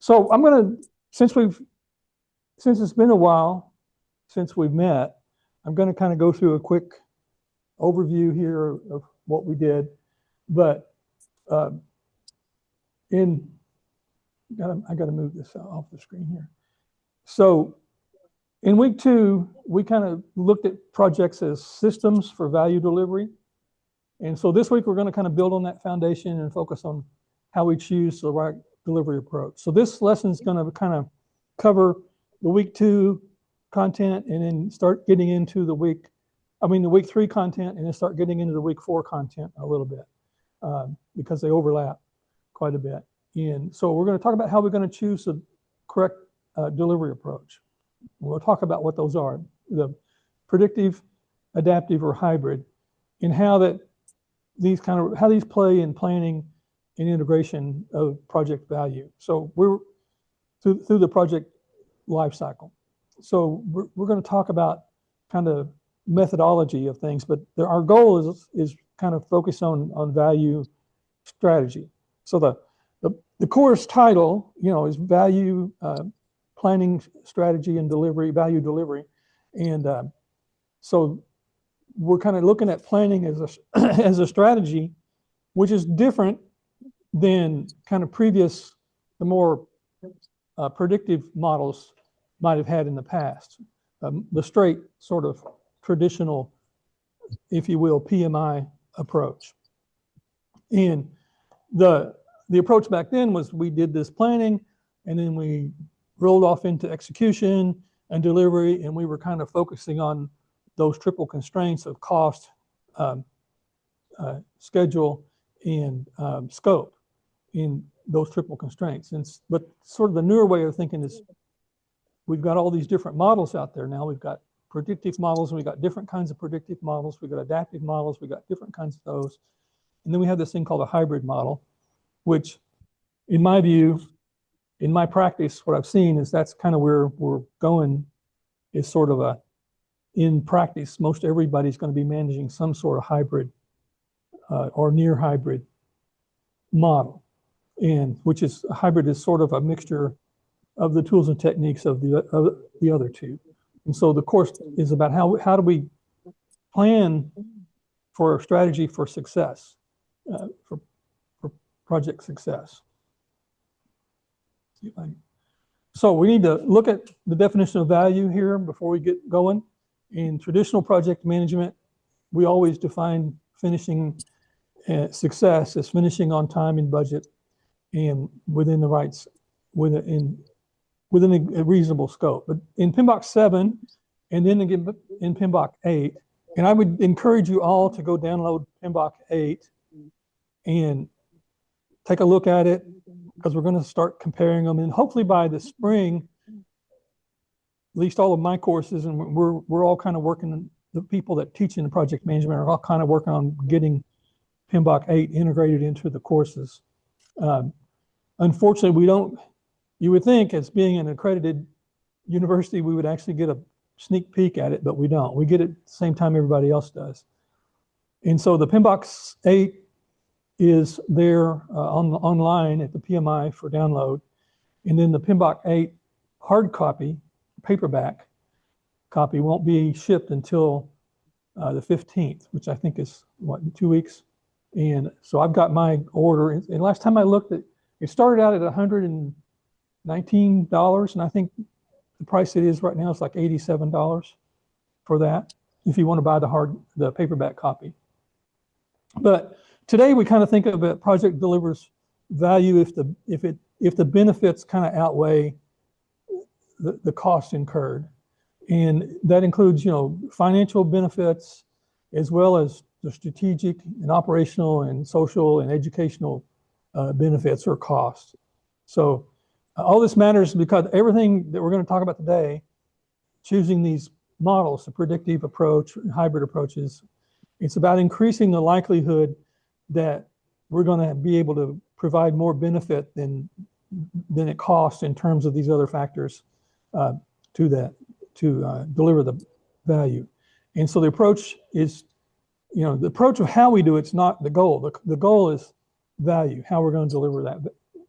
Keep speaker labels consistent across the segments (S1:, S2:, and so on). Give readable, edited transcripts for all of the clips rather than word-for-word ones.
S1: So I'm going to, since it's been a while since we've met, I'm going to kind of go through a quick overview here of what we did. But I got to move this off the screen here. So in week 2, we kind of looked at projects as systems for value delivery. And so this week, we're going to kind of build on that foundation and focus on how we choose the right delivery approach. So this lesson is going to kind of cover the week 2 content and then start getting into the week 3 content and then start getting into the week 4 content a little bit because they overlap quite a bit. And so we're going to talk about how we're going to choose the correct delivery approach. We'll talk about what those are, the predictive, adaptive, or hybrid, and how these play in planning and integration of project value. So we're through the project life cycle. So we're going to talk about kind of methodology of things, but our goal is kind of focus on value strategy. So the course title, is value planning strategy and delivery, value delivery, and so we're kind of looking at planning as a strategy, which is different than kind of the more predictive models might have had in the past. The straight sort of traditional, if you will, PMI approach. And the approach back then was we did this planning and then we rolled off into execution and delivery, and we were kind of focusing on those triple constraints of cost, schedule, and scope in those triple constraints. But sort of the newer way of thinking is we've got all these different models out there now. We've got predictive models, and we've got different kinds of predictive models. We've got adaptive models. We've got different kinds of those. And then we have this thing called a hybrid model, which in my view, in my practice, what I've seen is that's kind of where we're going, is sort of in practice, most everybody's going to be managing some sort of hybrid or near hybrid model. And which is, hybrid is sort of a mixture of the tools and techniques of the other two. And so the course is about how do we plan for a strategy for success, for project success. So we need to look at the definition of value here before we get going. In traditional project management, we always define finishing success as finishing on time and budget and within the rights, within a reasonable scope. But in PMBOK 7 and then again in PMBOK 8, and I would encourage you all to go download PMBOK 8 and take a look at it, because we're going to start comparing them, and hopefully by the spring, at least all of my courses, and we're all kind of working, the people that teach in project management are all kind of working on getting PMBOK 8 integrated into the courses. Unfortunately, you would think as being an accredited university, we would actually get a sneak peek at it, but we don't. We get it at the same time everybody else does. And so the PMBOK 8 is there online at the PMI for download. And then the PMBOK 8 hard copy, paperback copy, won't be shipped until the 15th, which I think is, in 2 weeks. And so I've got my order. And last time I looked, it started out at $119, and I think the price it is right now is like $87 for that, if you want to buy the paperback copy. But today we kind of think of a project delivers value if the benefits kind of outweigh the cost incurred, and that includes financial benefits as well as the strategic and operational and social and educational benefits or costs. So all this matters because everything that we're going to talk about today, choosing these models, the predictive approach and hybrid approaches, it's about increasing the likelihood that we're going to be able to provide more benefit than it costs in terms of these other factors to deliver the value. And so the approach is, the approach of how we do it's not the goal. The goal is value, how we're going to deliver that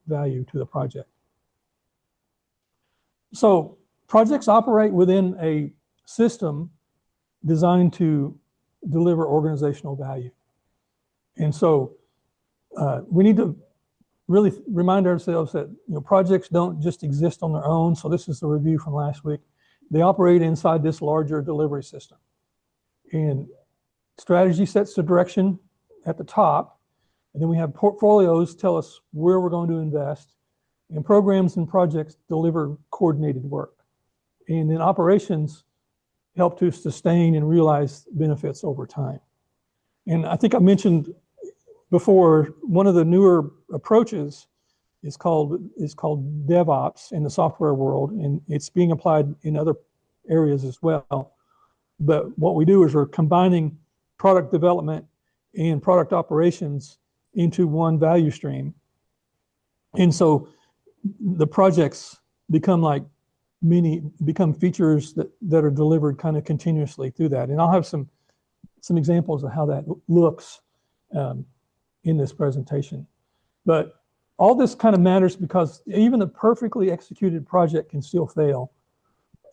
S1: value to the project. So projects operate within a system designed to deliver organizational value. And so we need to really remind ourselves that projects don't just exist on their own. So this is the review from last week. They operate inside this larger delivery system. And strategy sets the direction at the top. And then we have portfolios tell us where we're going to invest. And programs and projects deliver coordinated work. And then operations help to sustain and realize benefits over time. And I think I mentioned before, one of the newer approaches is called DevOps in the software world, and it's being applied in other areas as well. But what we do is we're combining product development and product operations into one value stream. And so the projects become features that are delivered kind of continuously through that. And I'll have some examples of how that looks in this presentation. But all this kind of matters because even a perfectly executed project can still fail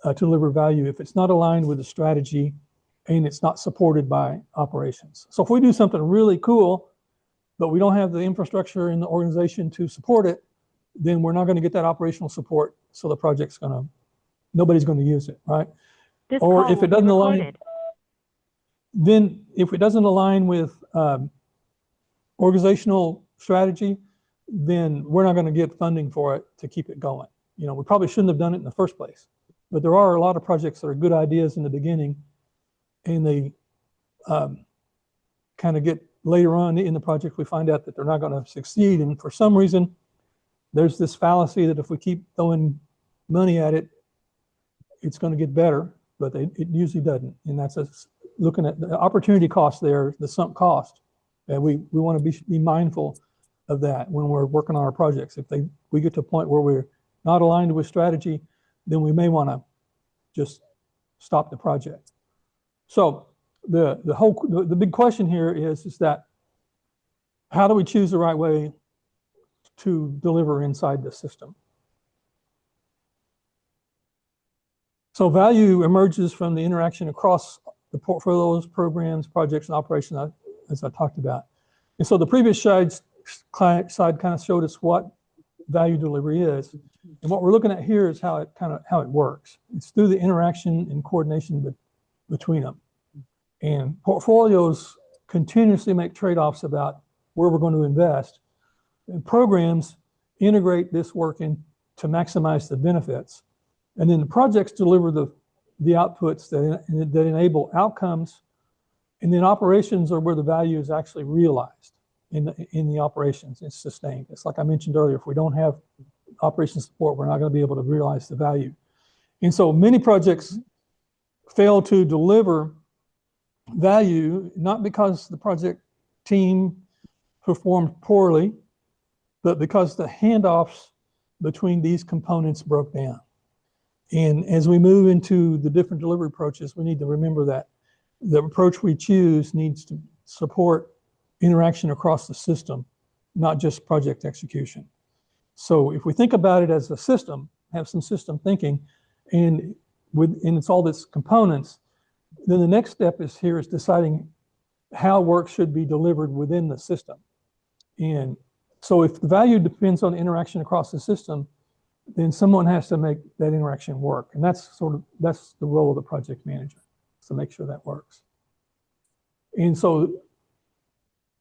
S1: to deliver value if it's not aligned with the strategy and it's not supported by operations. So if we do something really cool, but we don't have the infrastructure in the organization to support it, then we're not going to get that operational support. So the project's nobody's going to use it, right? Or if it doesn't align, then if it doesn't align with organizational strategy, then we're not going to get funding for it to keep it going. We probably shouldn't have done it in the first place. But there are a lot of projects that are good ideas in the beginning, and they kind of get later on in the project, we find out that they're not going to succeed. And for some reason, there's this fallacy that if we keep throwing money at it, it's going to get better, but it usually doesn't. And that's looking at the opportunity cost there, the sunk cost. And we want to be mindful of that when we're working on our projects. If we get to a point where we're not aligned with strategy, then we may want to just stop the project. So the big question here is that how do we choose the right way to deliver inside the system? So value emerges from the interaction across the portfolios, programs, projects, and operations, as I talked about. And so the previous side kind of showed us what value delivery is. And what we're looking at here is how it works. It's through the interaction and coordination between them. And portfolios continuously make trade-offs about where we're going to invest. And programs integrate this work in to maximize the benefits. And then the projects deliver the outputs that enable outcomes. And then operations are where the value is actually realized in the operations. It's sustained. It's like I mentioned earlier, if we don't have operations support, we're not going to be able to realize the value. And so many projects fail to deliver value, not because the project team performed poorly, but because the handoffs between these components broke down. And as we move into the different delivery approaches, we need to remember that the approach we choose needs to support interaction across the system, not just project execution. So if we think about it as a system, have some system thinking, and it's all its components, then the next step is deciding how work should be delivered within the system. And so if the value depends on the interaction across the system, then someone has to make that interaction work. And that's the role of the project manager, to make sure that works. And so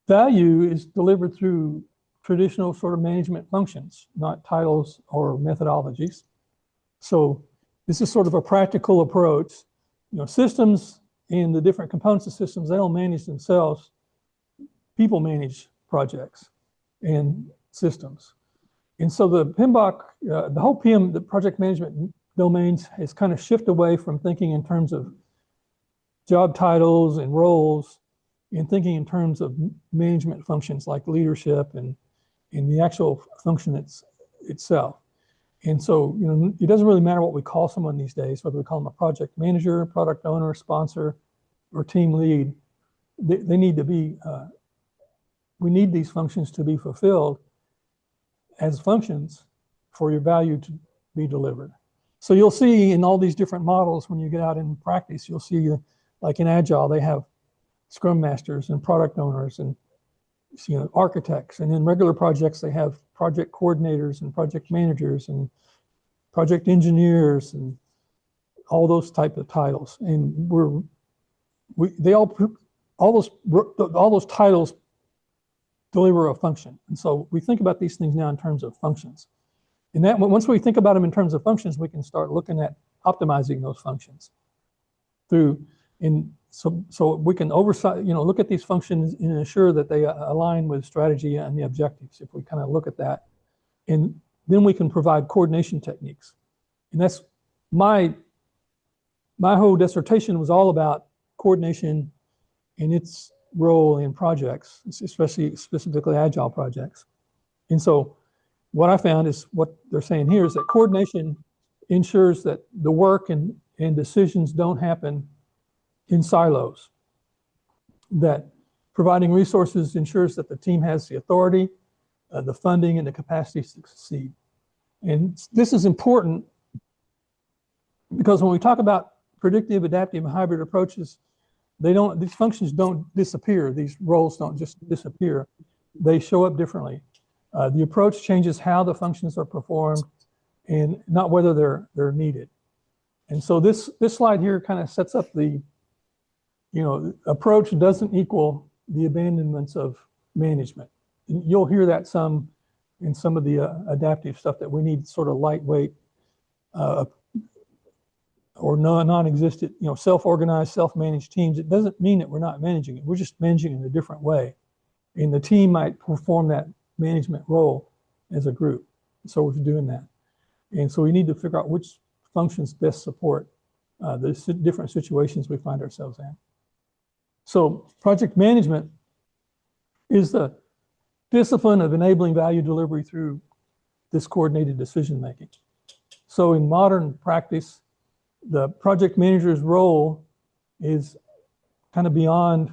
S1: value is delivered through traditional sort of management functions, not titles or methodologies. So this is sort of a practical approach. Systems and the different components of systems, they don't manage themselves. People manage projects and systems. And so the PMBOK, the whole the project management domains has kind of shifted away from thinking in terms of job titles and roles and thinking in terms of management functions like leadership and the actual function itself. And so, it doesn't really matter what we call someone these days, whether we call them a project manager, product owner, sponsor, or team lead. They need to be, we need these functions to be fulfilled as functions for your value to be delivered. So you'll see in all these different models, when you get out in practice, you'll see like in Agile, they have Scrum Masters and product owners and architects. And in regular projects, they have project coordinators and project managers and project engineers and all those type of titles. And all those titles deliver a function. And so we think about these things now in terms of functions. And that once we think about them in terms of functions, we can start looking at optimizing those functions so we can look at these functions and ensure that they align with strategy and the objectives. If we kind of look at that, and then we can provide coordination techniques. And that's my whole dissertation was all about coordination and its role in projects, specifically Agile projects. And so what I found is what they're saying here is that coordination ensures that the work and decisions don't happen in silos, that providing resources ensures that the team has the authority, the funding, and the capacity to succeed. And this is important because when we talk about predictive, adaptive, and hybrid approaches, these functions don't disappear. These roles don't just disappear. They show up differently. The approach changes how the functions are performed and not whether they're needed. And so this slide here kind of sets up the approach doesn't equal the abandonments of management. And you'll hear that some in some of the adaptive stuff, that we need sort of lightweight or non-existent, self-organized, self-managed teams. It doesn't mean that we're not managing it. We're just managing it in a different way. And the team might perform that management role as a group. So we're doing that. And so we need to figure out which functions best support the different situations we find ourselves in. So project management is the discipline of enabling value delivery through this coordinated decision making. So in modern practice, the project manager's role is kind of beyond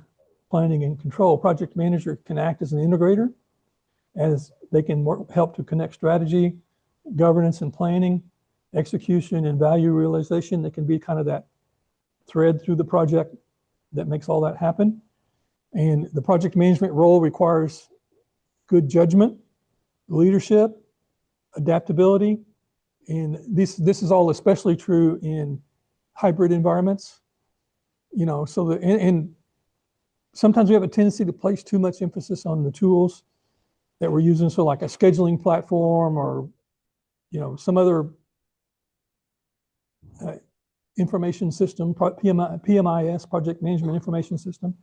S1: planning and control. Project manager can act as an integrator, as they can help to connect strategy, governance and planning, execution and value realization. They can be kind of that thread through the project that makes all that happen. And the project management role requires good judgment, leadership, adaptability. And this is all especially true in hybrid environments. And sometimes we have a tendency to place too much emphasis on the tools that we're using. So like a scheduling platform or, some other information system, PMIS, Project Management Information System.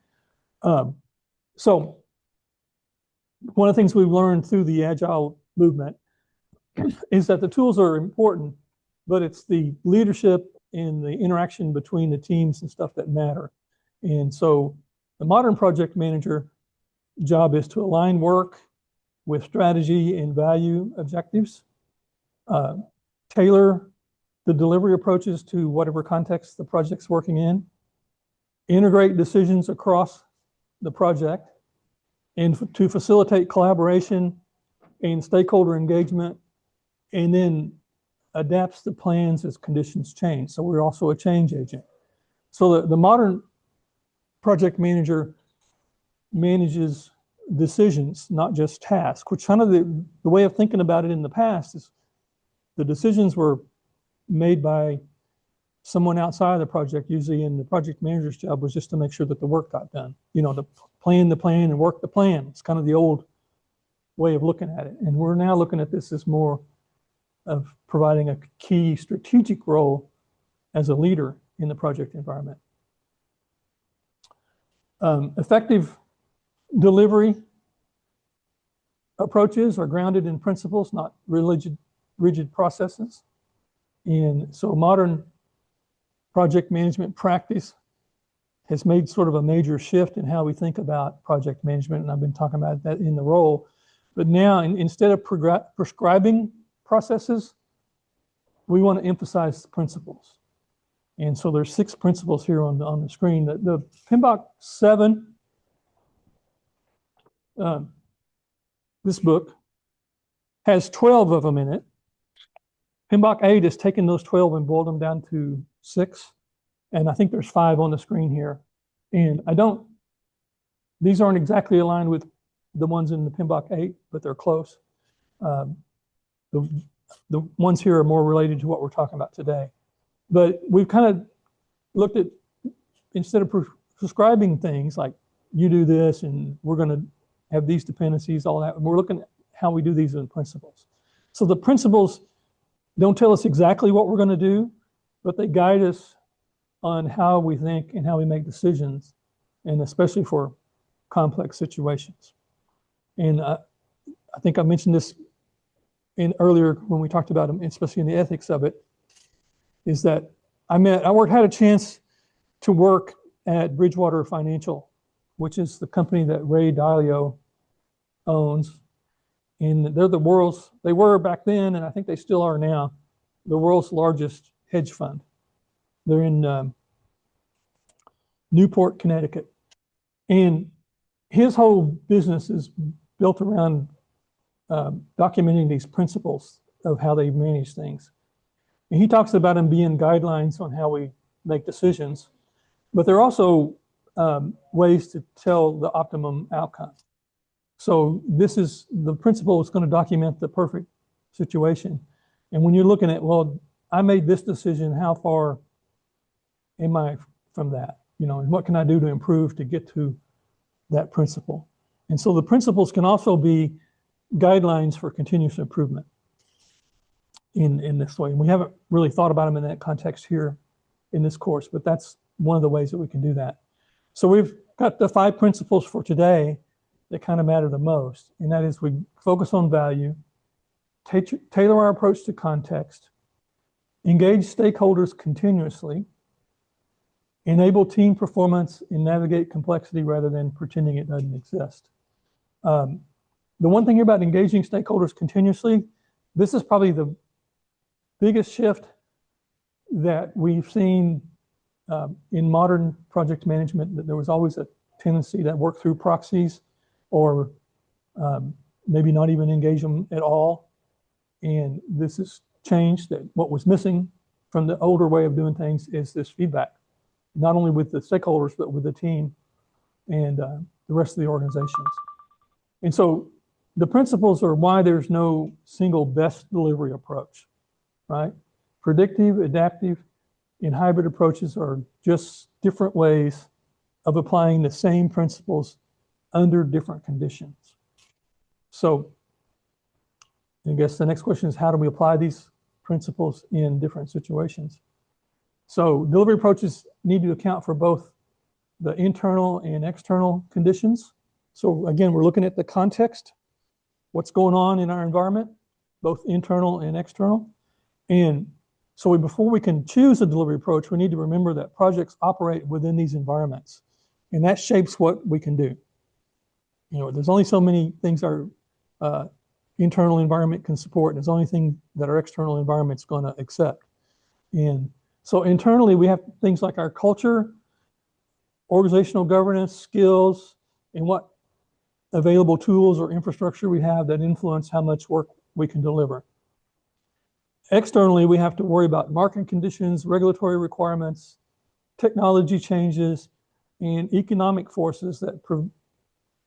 S1: So one of the things we've learned through the Agile movement is that the tools are important, but it's the leadership and the interaction between the teams and stuff that matter. And so the modern project manager job is to align work with strategy and value objectives, tailor the delivery approaches to whatever context the project's working in, integrate decisions across the project, and to facilitate collaboration and stakeholder engagement, and then adapts the plans as conditions change. So we're also a change agent. So the modern project manager manages decisions, not just tasks, which kind of the way of thinking about it in the past is the decisions were made by someone outside of the project, usually, and the project manager's job was just to make sure that the work got done. To plan the plan and work the plan. It's kind of the old way of looking at it. And we're now looking at this as more of providing a key strategic role as a leader in the project environment. Effective delivery approaches are grounded in principles, not rigid processes. And so modern project management practice has made sort of a major shift in how we think about project management. And I've been talking about that in the role. But now, instead of prescribing processes, we want to emphasize principles. And so there's 6 principles here on the screen. The PMBOK 7, this book, has 12 of them in it. PMBOK 8 is taking those 12 and boiled them down to 6. And I think there's 5 on the screen here. And these aren't exactly aligned with the ones in the PMBOK 8, but they're close. The ones here are more related to what we're talking about today. But we've kind of looked at, instead of prescribing things like you do this and we're going to have these dependencies, all that, we're looking at how we do these in principles. So the principles don't tell us exactly what we're going to do, but they guide us on how we think and how we make decisions, and especially for complex situations. And I think I mentioned this earlier when we talked about them, especially in the ethics of it, is that I had a chance to work at Bridgewater Financial, which is the company that Ray Dalio owns. And they're they were back then, and I think they still are now, the world's largest hedge fund. They're in Newport, Connecticut. And his whole business is built around documenting these principles of how they manage things. And he talks about them being guidelines on how we make decisions, but they're also ways to tell the optimum outcome. So the principle is going to document the perfect situation. And when you're looking at, well, I made this decision, how far am I from that? And what can I do to improve to get to that principle? And so the principles can also be guidelines for continuous improvement in this way. And we haven't really thought about them in that context here in this course, but that's one of the ways that we can do that. So we've got the 5 principles for today that kind of matter the most. And that is, we focus on value, tailor our approach to context, engage stakeholders continuously, enable team performance, and navigate complexity rather than pretending it doesn't exist. The one thing here about engaging stakeholders continuously, this is probably the biggest shift that we've seen in modern project management, that there was always a tendency to work through proxies or maybe not even engage them at all. And this has changed. That what was missing from the older way of doing things is this feedback, not only with the stakeholders, but with the team and the rest of the organizations. And so the principles are why there's no single best delivery approach, right? Predictive, adaptive, and hybrid approaches are just different ways of applying the same principles under different conditions. So I guess the next question is, how do we apply these principles in different situations? So delivery approaches need to account for both the internal and external conditions. So again, we're looking at the context, what's going on in our environment, both internal and external. And so before we can choose a delivery approach, we need to remember that projects operate within these environments, and that shapes what we can do. There's only so many things our internal environment can support, and there's only thing that our external environment's going to accept. And so internally, we have things like our culture, organizational governance, skills, and what available tools or infrastructure we have that influence how much work we can deliver. Externally, we have to worry about market conditions, regulatory requirements, technology changes, and economic forces that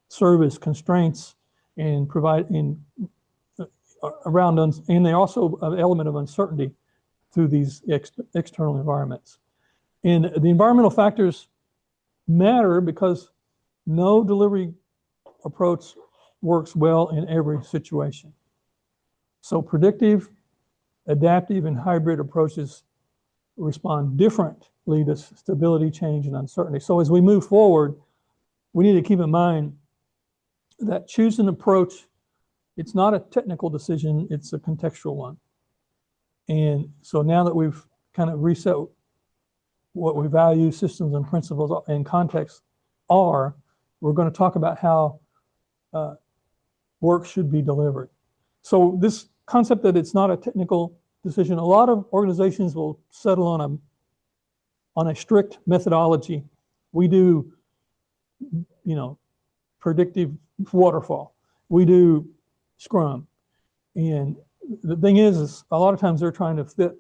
S1: serve as constraints and provide around us, and they're also an element of uncertainty through these external environments. And the environmental factors matter because no delivery approach works well in every situation. So predictive, adaptive, and hybrid approaches respond differently to stability, change, and uncertainty. So as we move forward, we need to keep in mind that choosing an approach, it's not a technical decision, it's a contextual one. And so now that we've kind of reset what we value, systems and principles and context are, we're going to talk about how work should be delivered. So this concept that it's not a technical decision, a lot of organizations will settle on a strict methodology. We do, predictive waterfall. We do Scrum. And the thing is a lot of times they're trying to fit,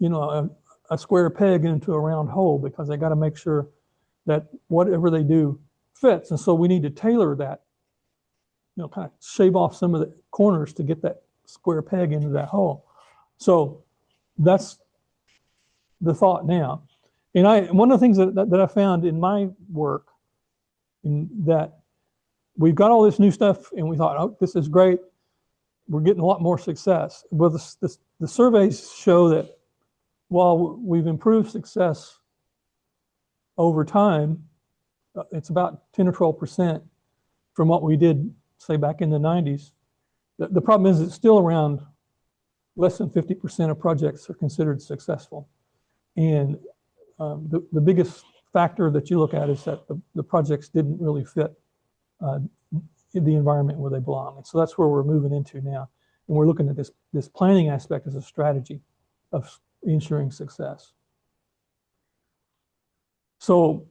S1: a square peg into a round hole because they got to make sure that whatever they do fits. And so we need to tailor that, kind of shave off some of the corners to get that square peg into that hole. So that's the thought now. And one of the things that I found in my work, in that we've got all this new stuff and we thought, oh, this is great. We're getting a lot more success. Well, the surveys show that while we've improved success over time, it's about 10 or 12% from what we did, say, back in the 90s. The problem is it's still around less than 50% of projects are considered successful. And the biggest factor that you look at is that the projects didn't really fit in the environment where they belong. And so that's where we're moving into now. And we're looking at this planning aspect as a strategy of ensuring success. So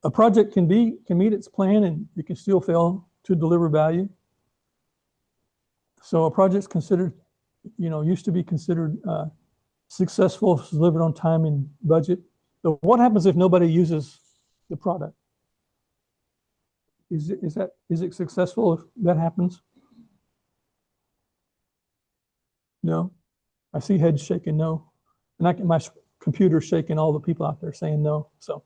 S1: a project can meet its plan and you can still fail to deliver value. So a project's considered, used to be considered successful if it's delivered on time and budget. So what happens if nobody uses the product? Is it successful if that happens? No. I see heads shaking no. And my computer's shaking, all the people out there saying no. So,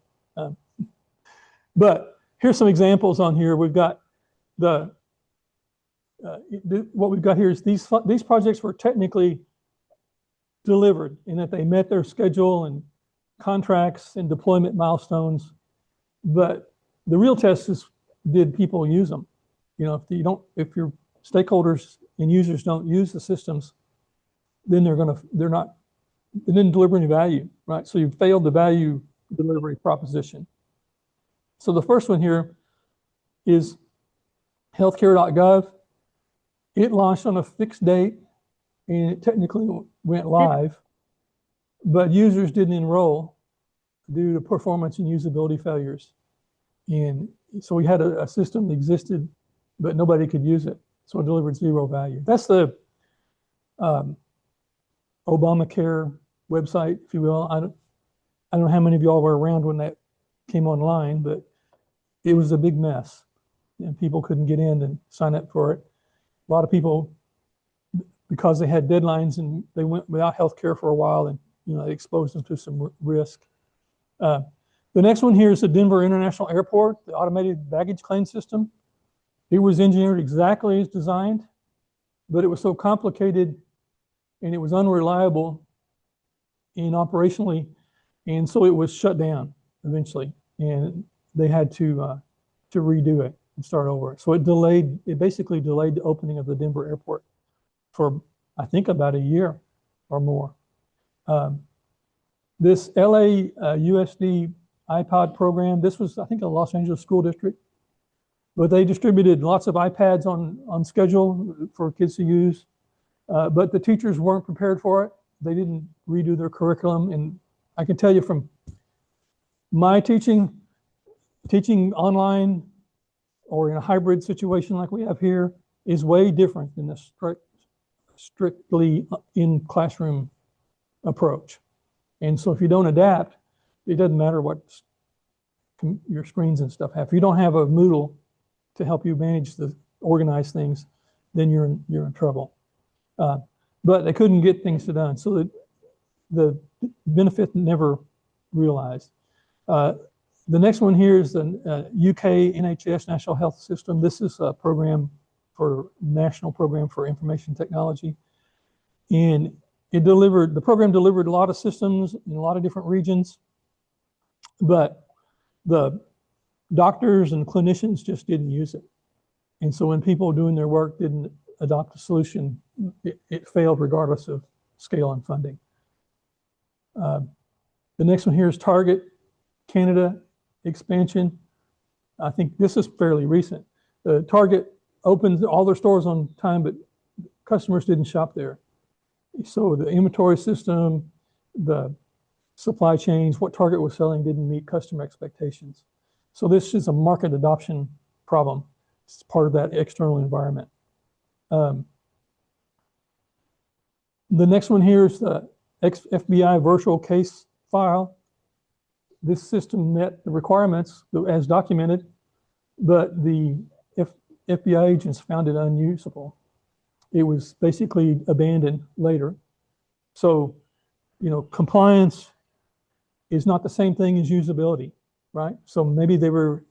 S1: but here's some examples on here. We've got what we've got here is these projects were technically delivered in that they met their schedule and contracts and deployment milestones. But the real test is, did people use them? If your stakeholders and users don't use the systems, then they didn't deliver any value, right? So you failed the value delivery proposition. So the first one here is healthcare.gov. It launched on a fixed date and it technically went live, but users didn't enroll due to performance and usability failures. And so we had a system that existed, but nobody could use it. So it delivered zero value. That's the Obamacare website, if you will. I don't know how many of y'all were around when that came online, but it was a big mess. And people couldn't get in and sign up for it. A lot of people, because they had deadlines and they went without health care for a while, and they exposed them to some risk. The next one here is the Denver International Airport, the automated baggage claim system. It was engineered exactly as designed, but it was so complicated and it was unreliable and operationally, and so it was shut down eventually, and they had to redo it and start over. So it basically delayed the opening of the Denver airport for, I think, about a year or more. This LA USD iPod program, this was, I think, a Los Angeles school district, but they distributed lots of iPads on schedule for kids to use, but the teachers weren't prepared for it. They didn't redo their curriculum, and I can tell you from my teaching online or in a hybrid situation like we have here is way different than the strictly in classroom approach. And so if you don't adapt, it doesn't matter what your screens and stuff have. If you don't have a Moodle to help you organize things, then you're in trouble. But they couldn't get things done, so the benefit never realized. The next one here is the UK NHS National Health System. This is a national program for information technology, and the program delivered a lot of systems in a lot of different regions, but the doctors and clinicians just didn't use it. And so when people doing their work didn't adopt a solution, it failed regardless of scale and funding. The next one here is Target Canada expansion. I think this is fairly recent. Target opened all their stores on time, but customers didn't shop there. So the inventory system, the supply chains, what Target was selling didn't meet customer expectations. So this is a market adoption problem. It's part of that external environment. The next one here is the FBI virtual case file. This system met the requirements as documented, but the FBI agents found it unusable. It was basically abandoned later. So, compliance is not the same thing as usability, right? So maybe they were,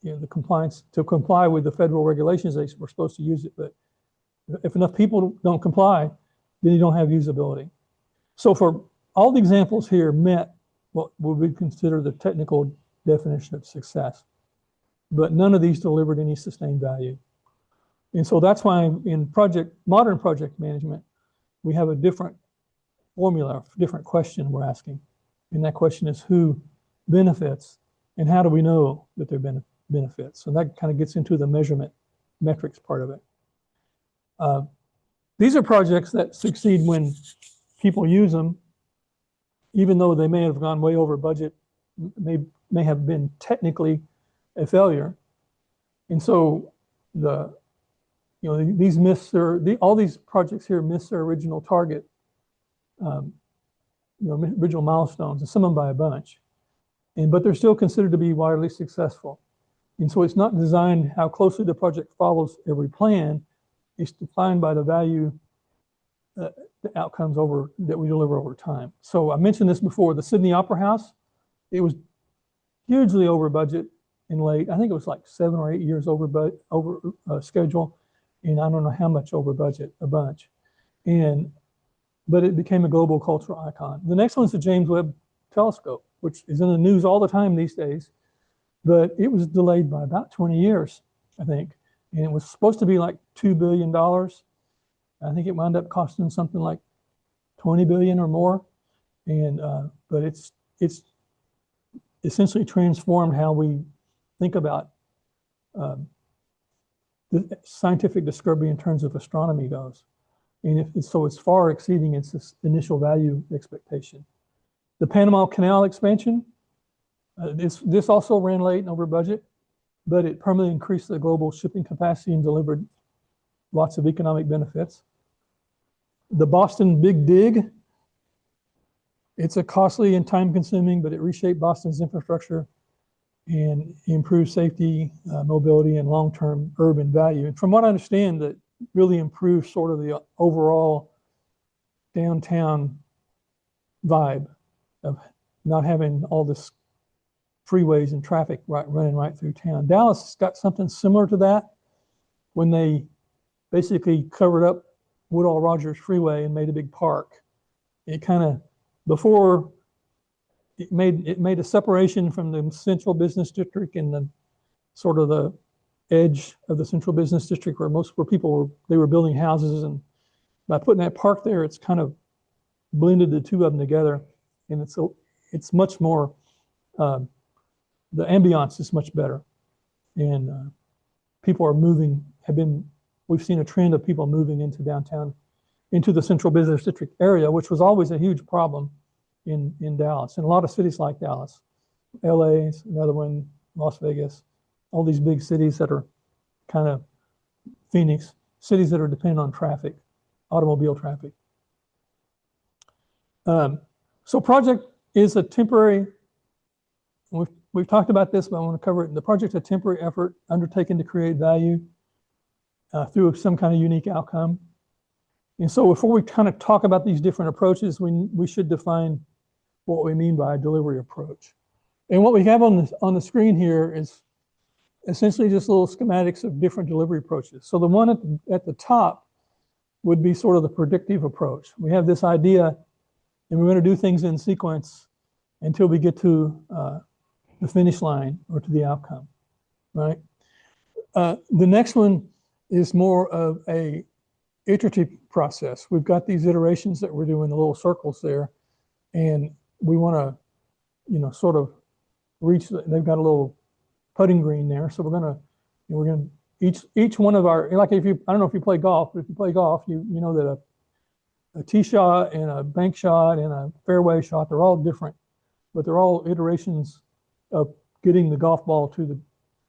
S1: the compliance, to comply with the federal regulations, they were supposed to use it, but if enough people don't comply, then you don't have usability. So for all the examples here met what we consider the technical definition of success, but none of these delivered any sustained value. And so that's why in modern project management, we have a different formula, a different question we're asking. And that question is who benefits and how do we know that there are benefits? So that kind of gets into the measurement metrics part of it. These are projects that succeed when people use them, even though they may have gone way over budget, may have been technically a failure. And so these all these projects here miss their original target, original milestones, and some of them by a bunch. But they're still considered to be widely successful. And so it's not designed how closely the project follows every plan. It's defined by the value, the outcomes that we deliver over time. So I mentioned this before, the Sydney Opera House, it was hugely over budget and late. I think it was like 7 or 8 years over schedule, and I don't know how much over budget, a bunch. But it became a global cultural icon. The next one's the James Webb Telescope, which is in the news all the time these days, but it was delayed by about 20 years, I think. And it was supposed to be like $2 billion. I think it wound up costing something like 20 billion or more. But it's essentially transformed how we think about the scientific discovery in terms of astronomy goes. And so it's far exceeding its initial value expectation. The Panama Canal expansion, this also ran late and over budget, but it permanently increased the global shipping capacity and delivered lots of economic benefits. The Boston Big Dig, it's a costly and time-consuming, but it reshaped Boston's infrastructure and improved safety, mobility, and long-term urban value. And from what I understand, that really improved sort of the overall downtown vibe of not having all this freeways and traffic running right through town. Dallas got something similar to that when they basically covered up Woodall Rogers Freeway and made a big park. It kind of, before it made a separation from the central business district and the sort of the edge of the central business district where people were building houses, and by putting that park there, it's kind of blended the two of them together, and it's much more, the ambiance is much better, and people are moving, we've seen a trend of people moving into downtown, into the central business district area, which was always a huge problem in Dallas, and a lot of cities like Dallas. LA is another one, Las Vegas, all these big cities that are kind of Phoenix, cities that are dependent on traffic, automobile traffic. So project is a temporary, we've talked about this, but I want to cover it. The project's a temporary effort undertaken to create value through some kind of unique outcome. And so before we kind of talk about these different approaches, we should define what we mean by a delivery approach. And what we have on the screen here is essentially just little schematics of different delivery approaches. So the one at the top would be sort of the predictive approach. We have this idea, and we're going to do things in sequence until we get to the finish line or to the outcome, right? The next one is more of a iterative process. We've got these iterations that we're doing, the little circles there, and we want to, sort of reach. They've got a little putting green there, so we're gonna each one of our, like, I don't know if you play golf, but if you play golf, you know that a tee shot and a bank shot and a fairway shot, they're all different, but they're all iterations of getting the golf ball to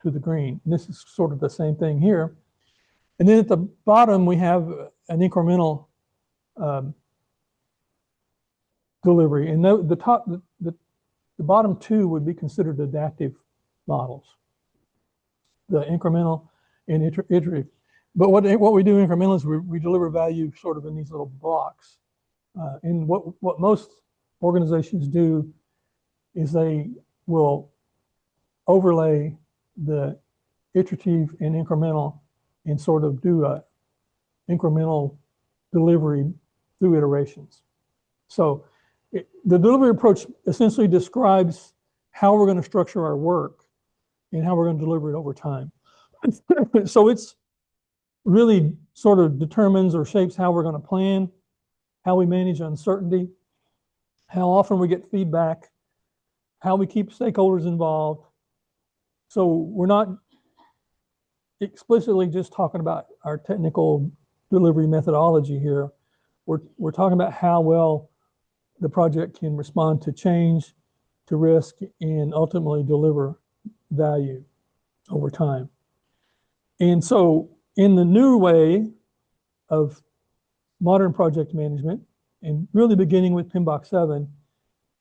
S1: the green. And this is sort of the same thing here. And then at the bottom, we have an incremental delivery. And the bottom two would be considered adaptive models, the incremental and iterative. But what we do incremental is we deliver value sort of in these little blocks. And what most organizations do is they will overlay the iterative and incremental and sort of do a incremental delivery through iterations. So the delivery approach essentially describes how we're going to structure our work and how we're going to deliver it over time. So it's really sort of determines or shapes how we're going to plan, how we manage uncertainty, how often we get feedback, how we keep stakeholders involved. So we're not explicitly just talking about our technical delivery methodology here. We're talking about how well the project can respond to change, to risk, and ultimately deliver value over time. And so in the new way of modern project management, and really beginning with PMBOK 7,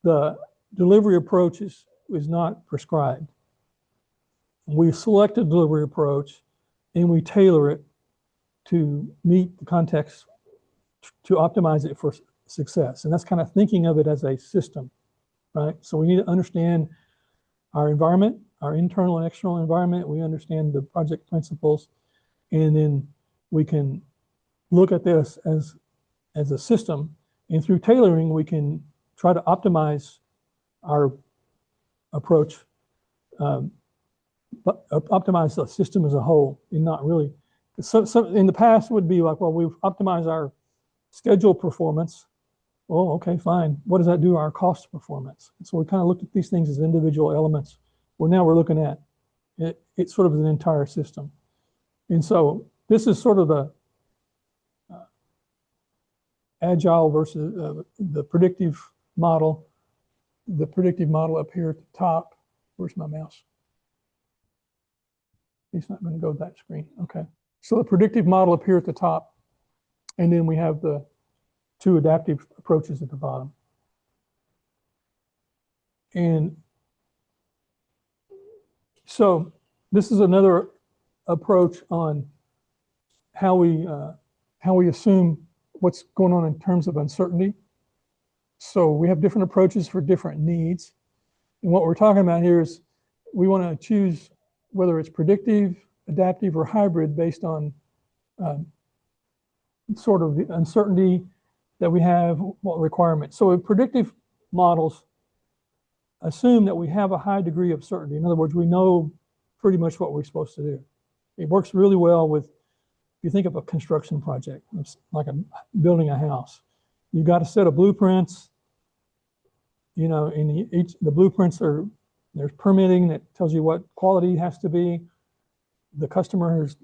S1: the delivery approach is not prescribed. We select a delivery approach and we tailor it to meet the context to optimize it for success. And that's kind of thinking of it as a system, right? So we need to understand our environment, our internal and external environment. We understand the project principles, and then we can look at this as a system. And through tailoring, we can try to optimize our approach, but optimize the system as a whole, and not really. So in the past would be like, well, we've optimized our schedule performance. Well, okay, fine. What does that do to our cost performance? So we kind of looked at these things as individual elements. Well, now we're looking at it, it's sort of an entire system. And so this is sort of the agile versus the predictive model. The predictive model up here at the top. Where's my mouse? It's not going to go to that screen. Okay. So the predictive model up here at the top, and then we have the two adaptive approaches at the bottom. And so this is another approach on how we assume what's going on in terms of uncertainty. So we have different approaches for different needs. And what we're talking about here is we want to choose whether it's predictive, adaptive, or hybrid based on sort of the uncertainty that we have, what requirements. So predictive models assume that we have a high degree of certainty. In other words, we know pretty much what we're supposed to do. It works really well with, if you think of a construction project, it's like building a house. You've got a set of blueprints, you know, and the blueprints there's permitting that tells you what quality has to be. The customer is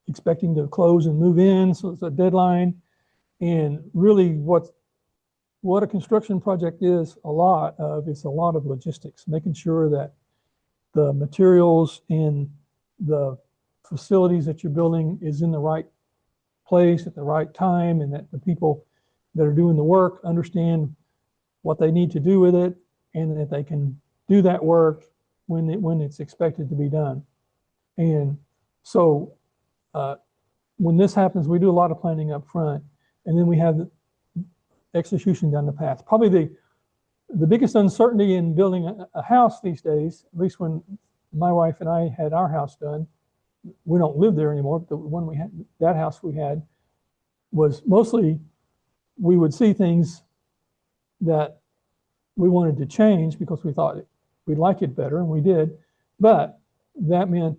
S1: expecting to close and move in, so it's a deadline. And really what a construction project is it's a lot of logistics, making sure that the materials and the facilities that you're building is in the right place at the right time, and that the people that are doing the work understand what they need to do with it, and that they can do that work when it's expected to be done. And so when this happens, we do a lot of planning up front, and then we have the execution down the path. Probably the biggest uncertainty in building a house these days, at least when my wife and I had our house done, we don't live there anymore, but the one we had, that house we had, was mostly we would see things that we wanted to change because we thought we'd like it better, and we did. But that meant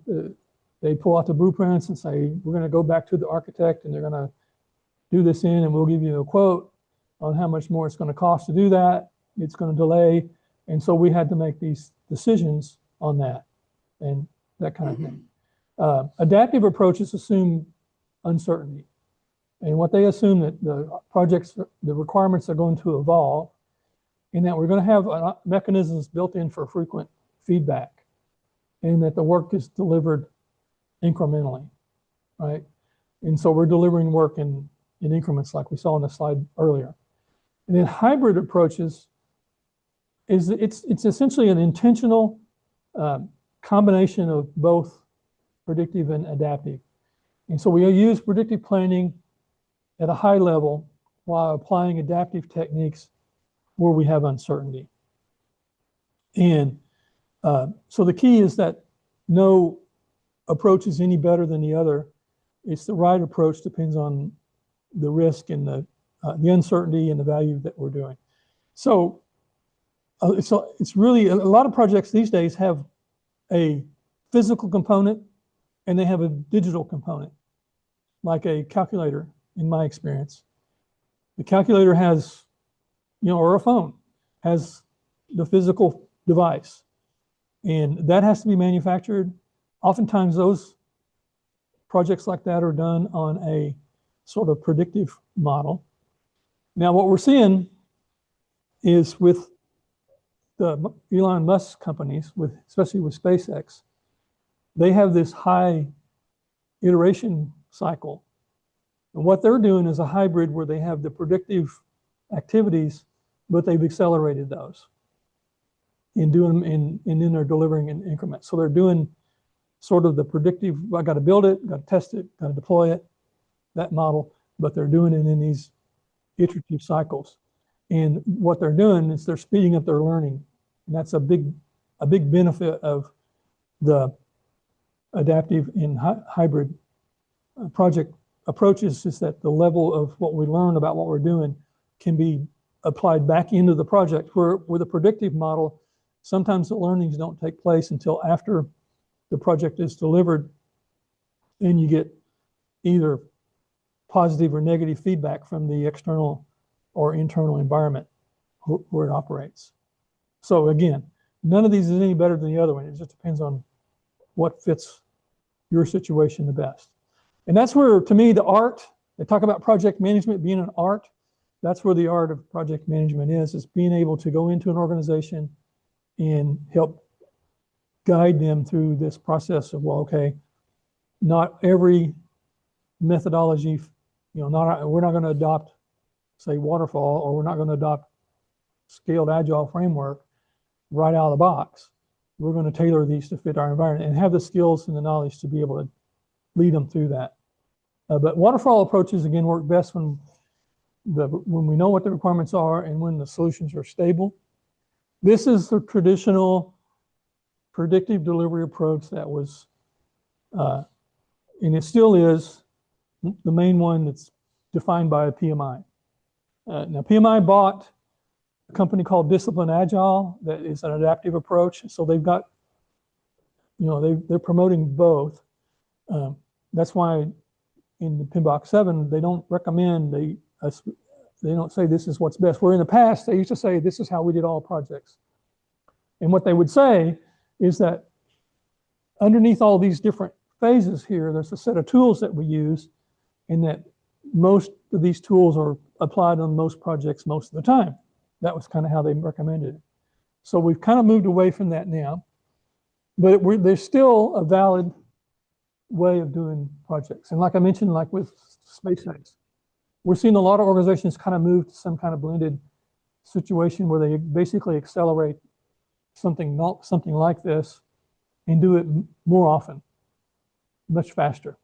S1: they pull out the blueprints and say, we're going to go back to the architect and they're going to do this in, and we'll give you a quote on how much more it's going to cost to do that. It's going to delay. And so we had to make these decisions on that and that kind of thing. Adaptive approaches assume uncertainty. And what they assume that the requirements are going to evolve, and that we're going to have mechanisms built in for frequent feedback, and that the work is delivered incrementally, right? And so we're delivering work in in increments like we saw on the slide earlier. And then hybrid approaches it's essentially an intentional combination of both predictive and adaptive. And so we use predictive planning at a high level while applying adaptive techniques where we have uncertainty. And so the key is that no approach is any better than the other. It's the right approach, depends on the risk and the uncertainty and the value that we're doing. So it's really, a lot of projects these days have a physical component and they have a digital component, like a calculator, in my experience. The calculator has, or a phone, has the physical device. And that has to be manufactured. Oftentimes those projects like that are done on a sort of predictive model. Now what we're seeing is with the Elon Musk companies, especially with SpaceX, they have this high iteration cycle. And what they're doing is a hybrid where they have the predictive activities, but they've accelerated those and then they're delivering in increments. So they're doing sort of the predictive, I got to build it, got to test it, got to deploy it, that model, but they're doing it in these iterative cycles. And what they're doing is they're speeding up their learning. And that's a big benefit of the adaptive and hybrid project approaches, is that the level of what we learn about what we're doing can be applied back into the project. Where with a predictive model, sometimes the learnings don't take place until after the project is delivered, and you get either positive or negative feedback from the external or internal environment where it operates. So again, none of these is any better than the other one. It just depends on what fits your situation the best. And that's where, to me, the art, they talk about project management being an art. That's where the art of project management is being able to go into an organization and help guide them through this process of, well, okay, not every methodology, we're not going to adopt, say, waterfall, or we're not going to adopt scaled agile framework right out of the box. We're going to tailor these to fit our environment and have the skills and the knowledge to be able to lead them through that. But waterfall approaches, again, work best when we know what the requirements are and when the solutions are stable. This is the traditional predictive delivery approach that was, and it still is, the main one that's defined by a PMI. Now, PMI bought a company called Discipline Agile that is an adaptive approach. So they've got, they're promoting both. That's why in the PMBOK 7, they don't recommend, they don't say this is what's best. Where in the past, they used to say this is how we did all projects. And what they would say is that underneath all these different phases here, there's a set of tools that we use, and that most of these tools are applied on most projects most of the time. That was kind of how they recommended it. So we've kind of moved away from that now, but there's still a valid way of doing projects. And like I mentioned, like with SpaceX, we're seeing a lot of organizations kind of move to some kind of blended situation where they basically accelerate something like this and do it more often, much faster.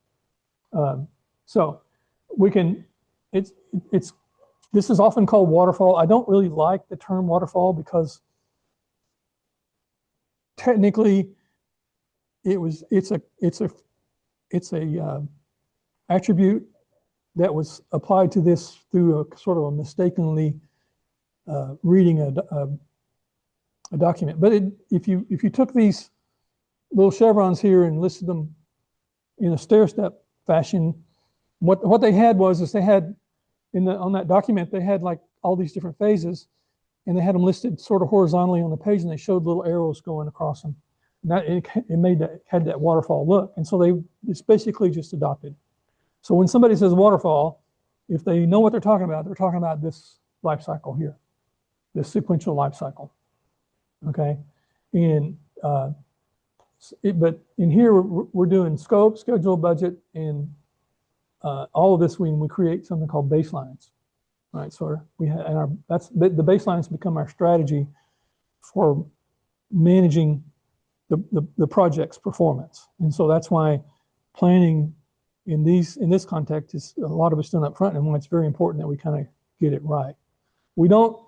S1: So we can, this is often called waterfall. I don't really like the term waterfall because technically it's a attribute that was applied to this through a sort of a mistakenly reading a document. But if you took these little chevrons here and listed them in a stair-step fashion, what they had was they had on that document, they had like all these different phases, and they had them listed sort of horizontally on the page, and they showed little arrows going across them. And that it had that waterfall look. And so it's basically just adopted. So when somebody says waterfall, if they know what they're talking about this life cycle here, this sequential life cycle. Okay, and but in here we're doing scope, schedule, budget, and all of this when we create something called baselines, right? So we have, and the baselines become our strategy for managing the project's performance. And so that's why planning in this context is a lot of it's done up front, and why it's very important that we kind of get it right. We don't,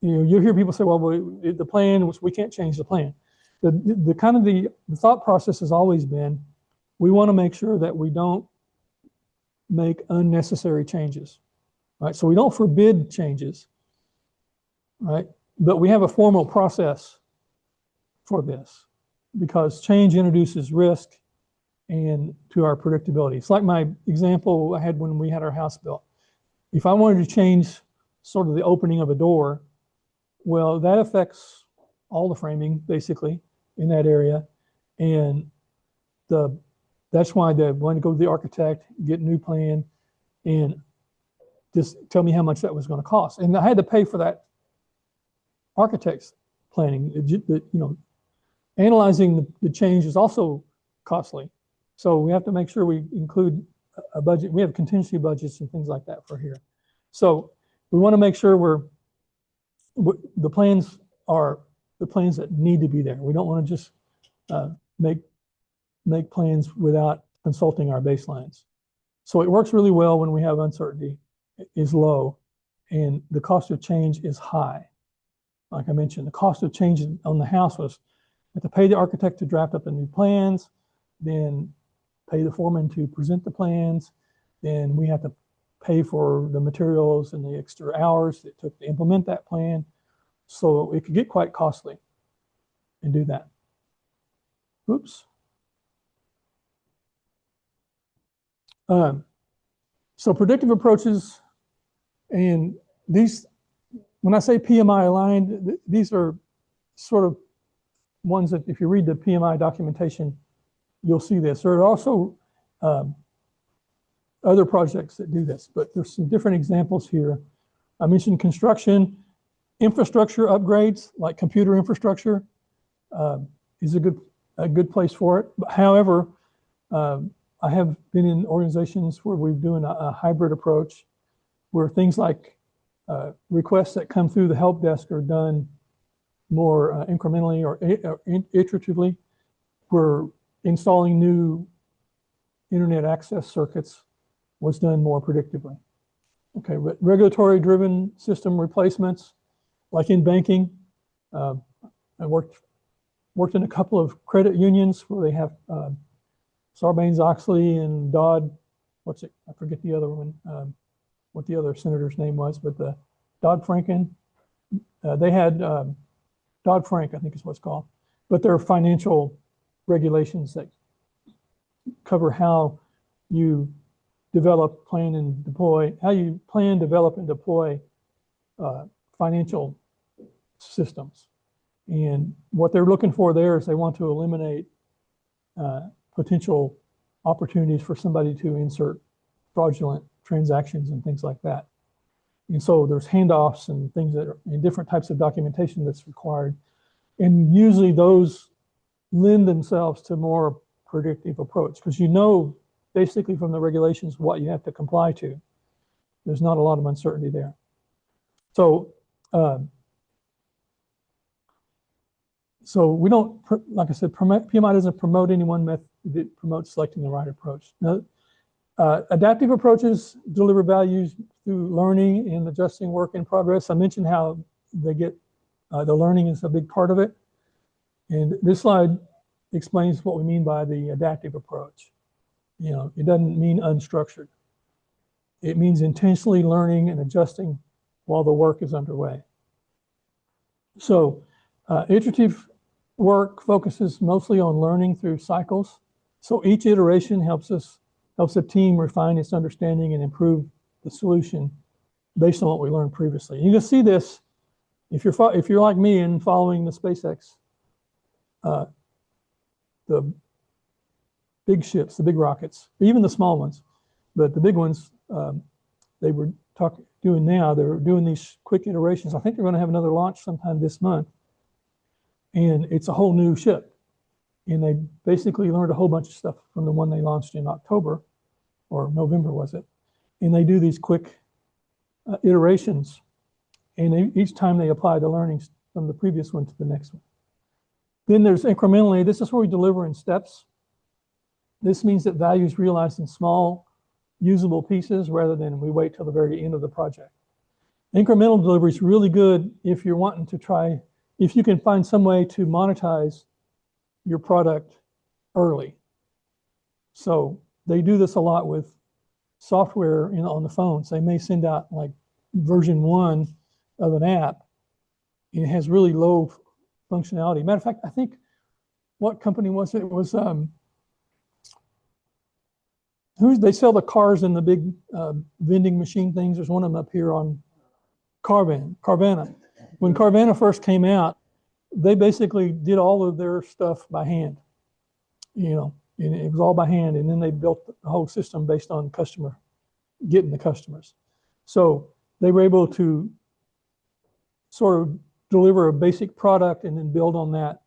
S1: you'll hear people say, well, the plan, we can't change the plan. The thought process has always been, we want to make sure that we don't make unnecessary changes, right? So we don't forbid changes, right? But we have a formal process for this, because change introduces risk and to our predictability. It's like my example I had when we had our house built. If I wanted to change sort of the opening of a door, well, that affects all the framing basically in that area. And that's why they want to go to the architect, get a new plan, and just tell me how much that was going to cost. And I had to pay for that architect's planning. Analyzing the change is also costly. So we have to make sure we include a budget. We have contingency budgets and things like that for here. So we want to make sure the plans are the plans that need to be there. We don't want to just make plans without consulting our baselines. So it works really well when we have uncertainty is low and the cost of change is high. Like I mentioned, the cost of change on the house was we have to pay the architect to draft up the new plans, then pay the foreman to present the plans, then we have to pay for the materials and the extra hours it took to implement that plan. So it could get quite costly and do that. Oops. So predictive approaches, and these, when I say PMI aligned, these are sort of ones that if you read the PMI documentation, you'll see this. There are also other projects that do this, but there's some different examples here. I mentioned construction, infrastructure upgrades, like computer infrastructure, is a good place for it. But however, I have been in organizations where we're doing a hybrid approach, where things like requests that come through the help desk are done more incrementally or iteratively. We're installing new internet access circuits was done more predictably. Okay, regulatory-driven system replacements, like in banking. I worked in a couple of credit unions where they have Sarbanes-Oxley and Dodd. I forget the other one. What the other senator's name was, but the Dodd-Franken. They had Dodd-Frank, I think is what's called. But there are financial regulations that cover how you develop, plan, and deploy, how you plan, develop, and deploy financial systems. And what they're looking for there is they want to eliminate potential opportunities for somebody to insert fraudulent transactions and things like that. And so there's handoffs and things that are in different types of documentation that's required. And usually those lend themselves to more predictive approach, because you know basically from the regulations what you have to comply to. There's not a lot of uncertainty there. So we don't, like I said, PMI doesn't promote any one method. It promotes selecting the right approach. Now, adaptive approaches deliver values through learning and adjusting work in progress. I mentioned how they get, the learning is a big part of it. And this slide explains what we mean by the adaptive approach. You know, it doesn't mean unstructured. It means intentionally learning and adjusting while the work is underway. So iterative work focuses mostly on learning through cycles. So each iteration helps the team refine its understanding and improve the solution based on what we learned previously. You can see this if you're like me and following the SpaceX, the big ships, the big rockets, even the small ones, but the big ones, they were doing now. They're doing these quick iterations. I think they're going to have another launch sometime this month, and it's a whole new ship. And they basically learned a whole bunch of stuff from the one they launched in October or November, was it? And they do these quick iterations. And each time they apply the learnings from the previous one to the next one. Then there's incrementally, this is where we deliver in steps. This means that value is realized in small, usable pieces rather than we wait till the very end of the project. Incremental delivery is really good if you're wanting to try, if you can find some way to monetize your product early. So they do this a lot with software on the phones. They may send out like version 1 of an app, and it has really low functionality. Matter of fact, I think, what company was it? It was, they sell the cars in the big vending machine things. There's one of them up here on Carvana. When Carvana first came out, they basically did all of their stuff by hand, and it was all by hand. And then they built the whole system based on getting the customers. So they were able to sort of deliver a basic product and then build on that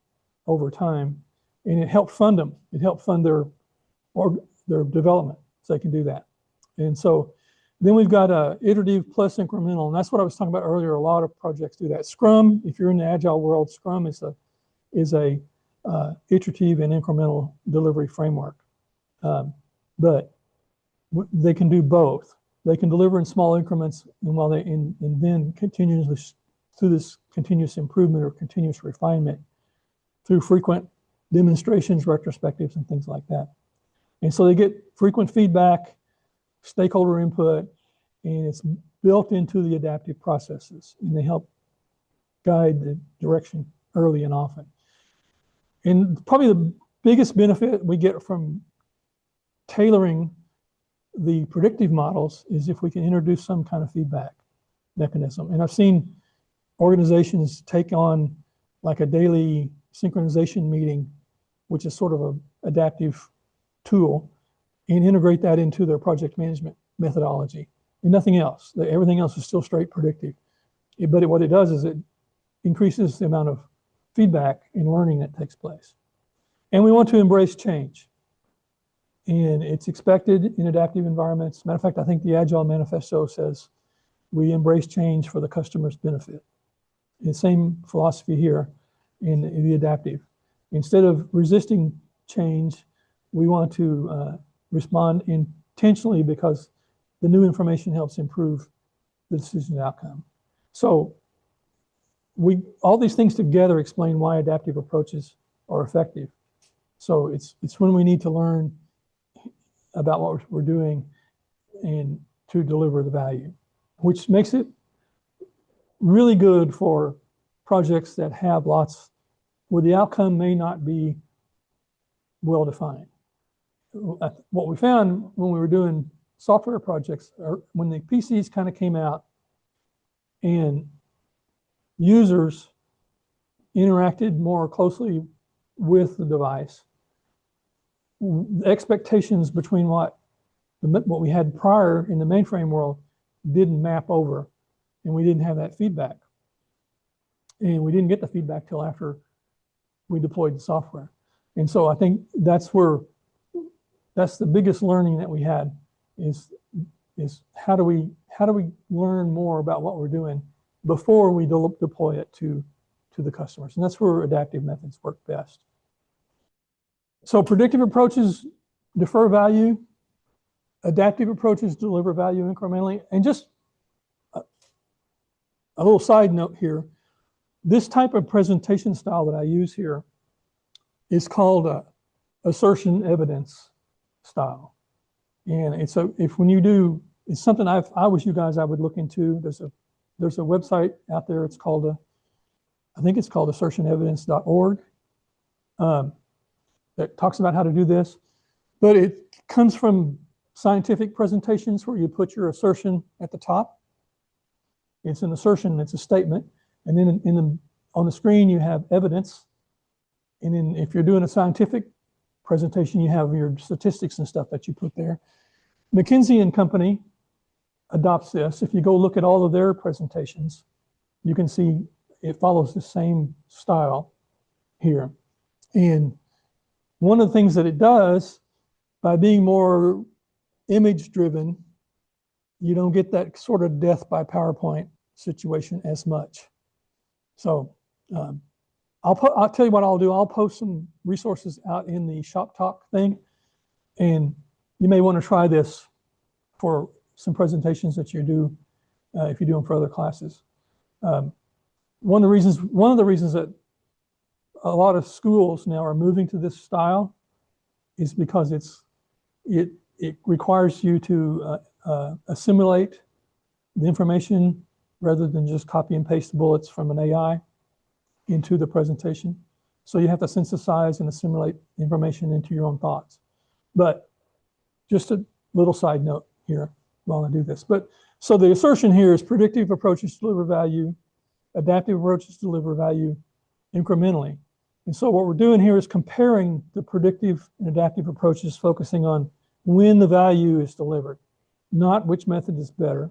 S1: over time. And it helped fund them. It helped fund their development, so they can do that. And so then we've got iterative plus incremental, and that's what I was talking about earlier. A lot of projects do that. Scrum, if you're in the agile world, Scrum is a iterative and incremental delivery framework. But they can do both. They can deliver in small increments, and then continuously through this continuous improvement or continuous refinement through frequent demonstrations, retrospectives, and things like that. And so they get frequent feedback, stakeholder input, and it's built into the adaptive processes, and they help guide the direction early and often. And probably the biggest benefit we get from tailoring the predictive models is if we can introduce some kind of feedback mechanism. And I've seen organizations take on like a daily synchronization meeting, which is sort of an adaptive tool, and integrate that into their project management methodology. And nothing else. Everything else is still straight predictive. But what it does is it increases the amount of feedback and learning that takes place. And we want to embrace change. And it's expected in adaptive environments. Matter of fact, I think the Agile Manifesto says we embrace change for the customer's benefit. The same philosophy here in the adaptive. Instead of resisting change, we want to respond intentionally because the new information helps improve the decision outcome. So all these things together explain why adaptive approaches are effective. So it's when we need to learn about what we're doing and to deliver the value, which makes it really good for projects that have lots where the outcome may not be well defined. What we found when we were doing software projects, or when the PCs kind of came out and users interacted more closely with the device, the expectations between what we had prior in the mainframe world didn't map over, and we didn't have that feedback. And we didn't get the feedback till after we deployed the software. And so I think that's the biggest learning that we had is how do we learn more about what we're doing before we deploy it to the customers. And that's where adaptive methods work best. So predictive approaches defer value, adaptive approaches deliver value incrementally. And just a little side note here, this type of presentation style that I use here is called assertion evidence style. And it's something I wish you guys I would look into. There's a website out there. It's called I think it's called assertionevidence.org. That talks about how to do this, but it comes from scientific presentations where you put your assertion at the top. It's an assertion, it's a statement, and then on the screen you have evidence, and then if you're doing a scientific presentation, you have your statistics and stuff that you put there. McKinsey and Company adopts this. If you go look at all of their presentations, you can see it follows the same style here. And one of the things that it does, by being more image driven, you don't get that sort of death by PowerPoint situation as much. So I'll tell you what I'll do. I'll post some resources out in the shop talk thing, and you may want to try this for some presentations that you do if you do them for other classes. One of the reasons that a lot of schools now are moving to this style is because it requires you to assimilate the information rather than just copy and paste bullets from an AI into the presentation. So you have to synthesize and assimilate information into your own thoughts. But just a little side note here while I do this. So the assertion here is predictive approaches deliver value, adaptive approaches deliver value incrementally. And so what we're doing here is comparing the predictive and adaptive approaches, focusing on when the value is delivered, not which method is better,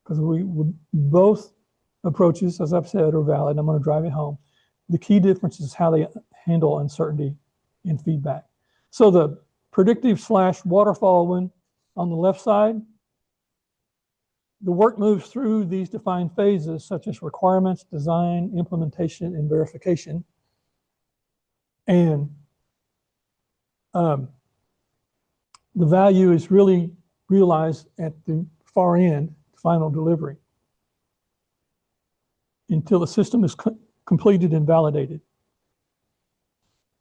S1: because both approaches, as I've said, are valid. I'm going to drive it home. The key difference is how they handle uncertainty and feedback. So the predictive / waterfall one on the left side, the work moves through these defined phases such as requirements, design, implementation, and verification. And the value is really realized at the far end, final delivery, until the system is completed and validated.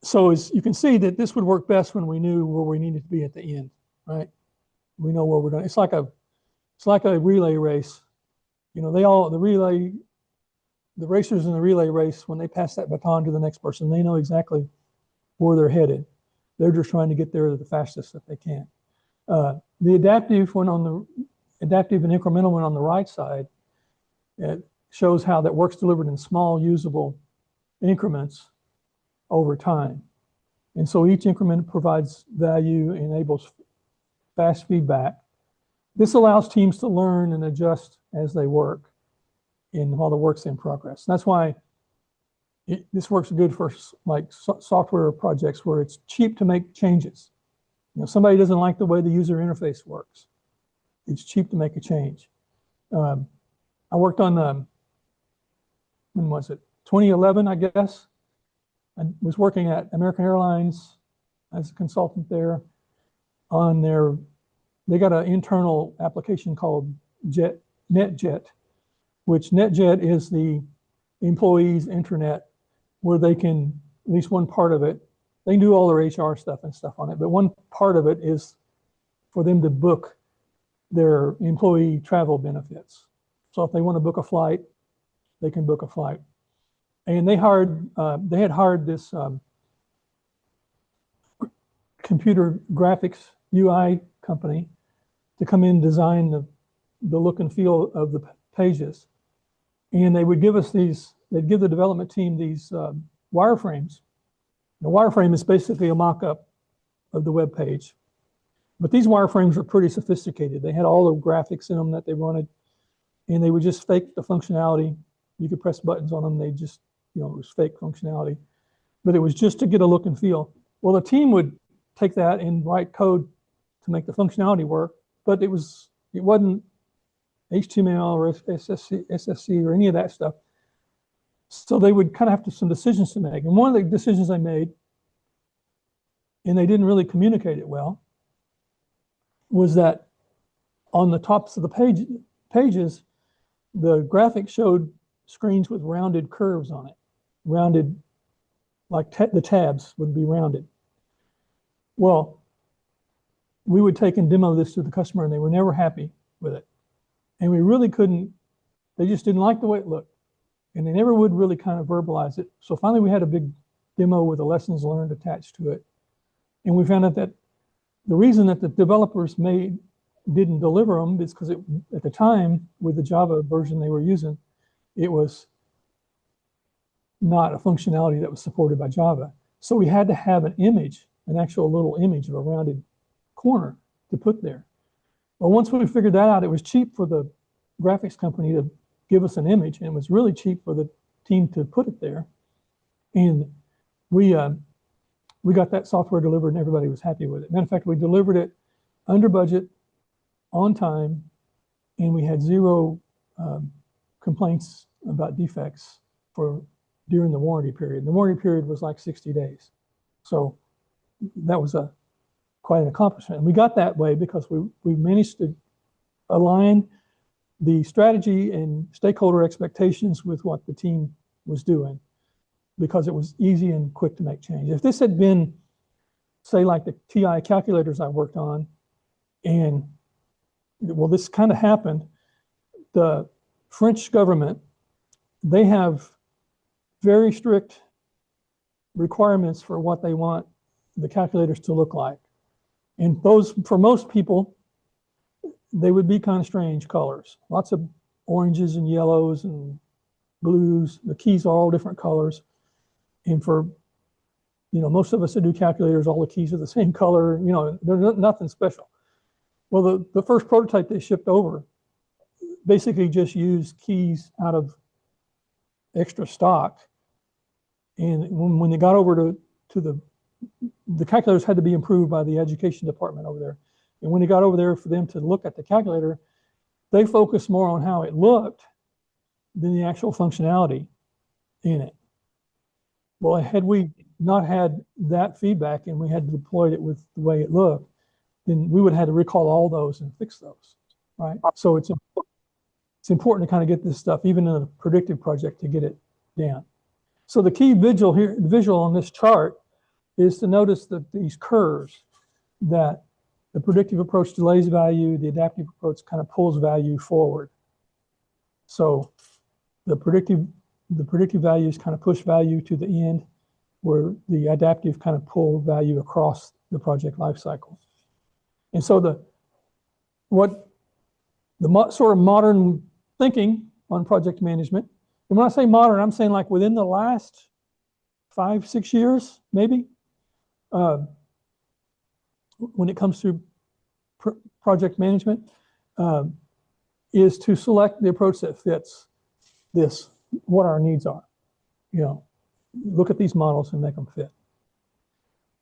S1: So as you can see that this would work best when we knew where we needed to be at the end, right? We know where we're going. It's like a relay race. You know, the racers in the relay race, when they pass that baton to the next person, they know exactly where they're headed. They're just trying to get there the fastest that they can. The adaptive and incremental one on the right side, it shows how that work's delivered in small, usable increments over time. And so each increment provides value, enables fast feedback. This allows teams to learn and adjust as they work while the work's in progress. That's why this works good for like software projects where it's cheap to make changes. You know, somebody doesn't like the way the user interface works. It's cheap to make a change. I worked on, when was it? 2011, I guess. I was working at American Airlines as a consultant there on they got an internal application called NetJet, which NetJet is the employees' internet where they can, at least one part of it, they can do all their HR stuff and stuff on it, but one part of it is for them to book their employee travel benefits. So if they want to book a flight, they can book a flight. And they had hired this computer graphics UI company to come in and design the look and feel of the pages. And they would give us they'd give the development team these wireframes. The wireframe is basically a mock-up of the web page. But these wireframes were pretty sophisticated. They had all the graphics in them that they wanted, and they would just fake the functionality. You could press buttons on them. They just, it was fake functionality. But it was just to get a look and feel. Well, the team would take that and write code to make the functionality work, but it wasn't HTML or SSC or any of that stuff. So they would kind of have some decisions to make. And one of the decisions they made, and they didn't really communicate it well, was that on the tops of the pages, the graphic showed screens with rounded curves on it. Rounded, like the tabs would be rounded. Well, we would take and demo this to the customer, and they were never happy with it. And we really couldn't, they just didn't like the way it looked. And they never would really kind of verbalize it. So finally we had a big demo with the lessons learned attached to it. And we found out that the reason that the developers didn't deliver them is because at the time, with the Java version they were using, it was not a functionality that was supported by Java. So we had to have an image, an actual little image of a rounded corner to put there. Well, once we figured that out, it was cheap for the graphics company to give us an image, and it was really cheap for the team to put it there. And we we got that software delivered and everybody was happy with it. Matter of fact, we delivered it under budget, on time, and we had zero complaints about defects during the warranty period. The warranty period was like 60 days. So that was quite an accomplishment. And we got that way because we managed to align the strategy and stakeholder expectations with what the team was doing, because it was easy and quick to make change. If this had been, say, like the TI calculators I worked on, and well, this kind of happened. The French government, they have very strict requirements for what they want the calculators to look like. And those, for most people, they would be kind of strange colors. Lots of oranges and yellows and blues. The keys are all different colors. And for, most of us that do calculators, all the keys are the same color. There's nothing special. Well, the first prototype they shipped over basically just used keys out of extra stock. And when they got over to the calculators had to be improved by the education department over there. And when they got over there for them to look at the calculator, they focused more on how it looked than the actual functionality in it. Well, had we not had that feedback and we had deployed it with the way it looked, then we would have had to recall all those and fix those, right? So it's important to kind of get this stuff, even in a predictive project, to get it down. So the key visual on this chart is to notice that these curves, that the predictive approach delays value, the adaptive approach kind of pulls value forward. So the predictive values kind of push value to the end, where the adaptive kind of pull value across the project life cycle. And so the sort of modern thinking on project management, and when I say modern, I'm saying like within the last 5-6 years, maybe, when it comes to project management, is to select the approach that fits what our needs are. Look at these models and make them fit.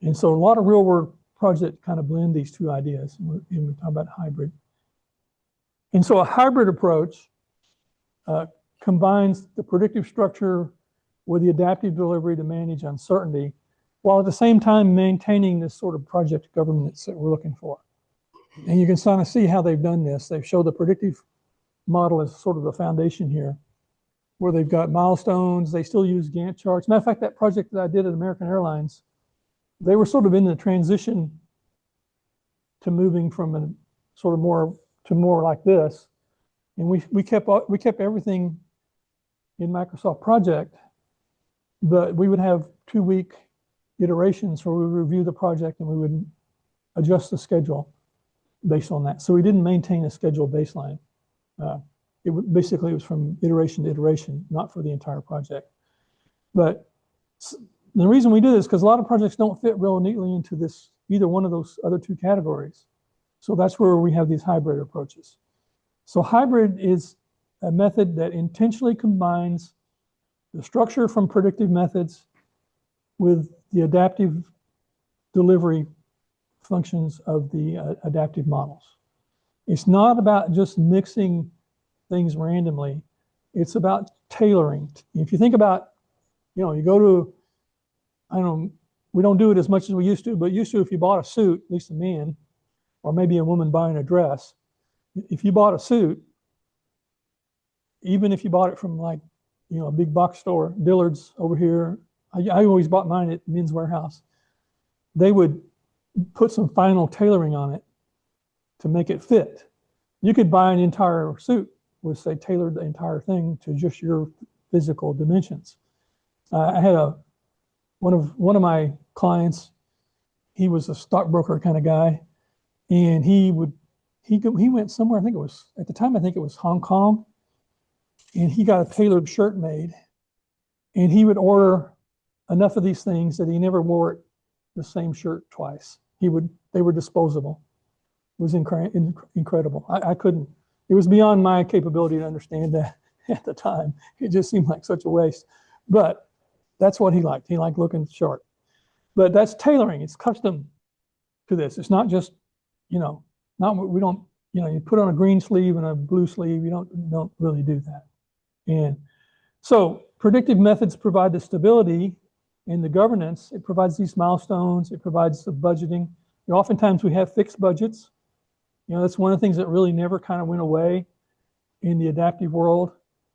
S1: And so a lot of real world projects kind of blend these two ideas, and we talk about hybrid. And so a hybrid approach combines the predictive structure with the adaptive delivery to manage uncertainty, while at the same time maintaining this sort of project governance that we're looking for. And you can kind of see how they've done this. They've shown the predictive model as sort of the foundation here, where they've got milestones. They still use Gantt charts. Matter of fact, that project that I did at American Airlines, they were sort of in the transition to moving from a sort of more like this. And we kept everything in Microsoft Project, but we would have 2-week iterations where we would review the project and we would adjust the schedule based on that. So we didn't maintain a schedule baseline. Basically it was from iteration to iteration, not for the entire project. But the reason we do this is because a lot of projects don't fit real neatly into either one of those other two categories. So that's where we have these hybrid approaches. So hybrid is a method that intentionally combines the structure from predictive methods with the adaptive delivery functions of the adaptive models. It's not about just mixing things randomly. It's about tailoring. If you think about, you go to, we don't do it as much as we used to, but used to, if you bought a suit, at least a man, or maybe a woman buying a dress, if you bought a suit, even if you bought it from like, a big box store, Dillard's over here, I always bought mine at Men's Warehouse. They would put some final tailoring on it to make it fit. You could buy an entire suit with, say, tailored the entire thing to just your physical dimensions. I had one of my clients. He was a stockbroker kind of guy, and he went somewhere. I think it was Hong Kong, and he got a tailored shirt made, and he would order enough of these things that he never wore the same shirt twice. They were disposable. It was incredible. I couldn't. It was beyond my capability to understand that at the time. It just seemed like such a waste. But that's what he liked. He liked looking sharp. But that's tailoring. It's custom to this. It's not just, we don't, you put on a green sleeve and a blue sleeve. You don't really do that. And so predictive methods provide the stability and the governance. It provides these milestones. It provides the budgeting. Oftentimes we have fixed budgets. That's one of the things that really never kind of went away in the adaptive world,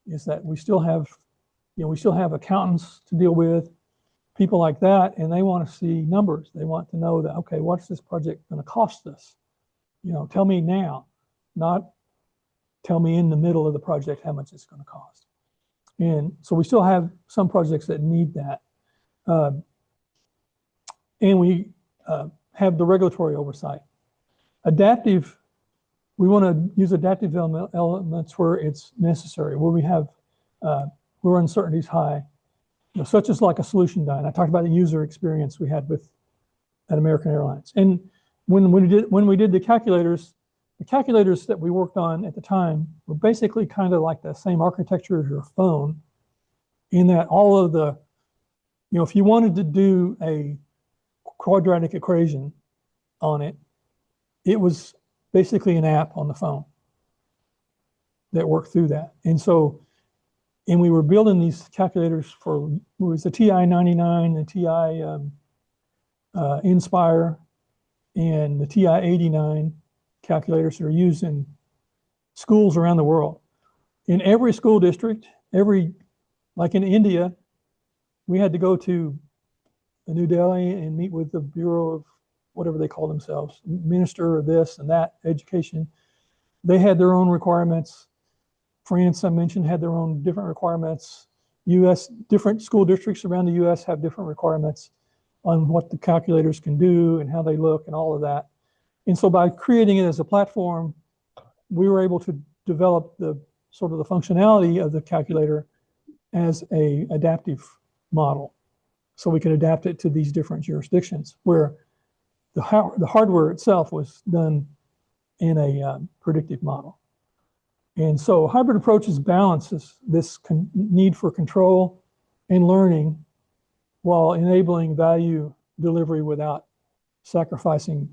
S1: is that we still have accountants to deal with, people like that, and they want to see numbers. They want to know that, okay, what's this project going to cost us? Tell me now, not tell me in the middle of the project how much it's going to cost. And so we still have some projects that need that. And we have the regulatory oversight. Adaptive, we want to use adaptive elements where it's necessary, where we have, where uncertainty is high, such as like a solution die. And I talked about the user experience we had at American Airlines. And when we did the calculators that we worked on at the time were basically kind of like the same architecture as your phone, in that all of the, if you wanted to do a quadratic equation on it, it was basically an app on the phone that worked through that. And we were building these calculators for, it was the TI-99, the TI Inspire, and the TI-89 calculators that are used in schools around the world. In every school district, like in India, we had to go to New Delhi and meet with the Bureau of whatever they call themselves, Minister of this and that, education. They had their own requirements. France, I mentioned, had their own different requirements. Different school districts around the US have different requirements on what the calculators can do and how they look and all of that. And so by creating it as a platform, we were able to develop the sort of the functionality of the calculator as a adaptive model. So we could adapt it to these different jurisdictions where the hardware itself was done in a predictive model. And so hybrid approaches balances this need for control and learning while enabling value delivery without sacrificing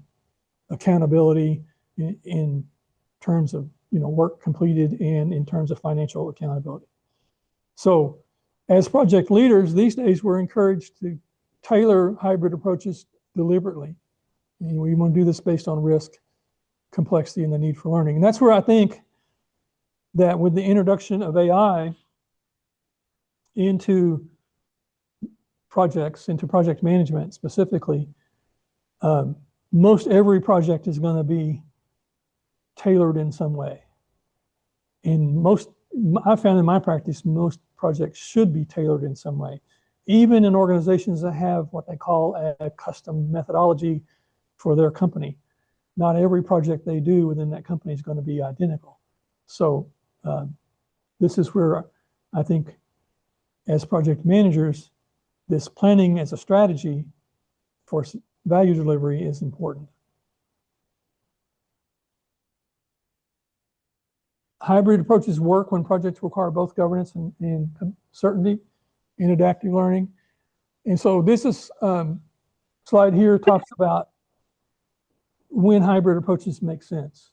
S1: accountability in terms of work completed and in terms of financial accountability. So as project leaders, these days we're encouraged to tailor hybrid approaches deliberately. And we want to do this based on risk, complexity, and the need for learning. And that's where I think that with the introduction of AI into projects, into project management specifically, most every project is going to be tailored in some way. And I found in my practice, most projects should be tailored in some way. Even in organizations that have what they call a custom methodology for their company, not every project they do within that company is going to be identical. So this is where I think as project managers, this planning as a strategy for value delivery is important. Hybrid approaches work when projects require both governance and certainty in adaptive learning. And so this is slide here talks about when hybrid approaches make sense.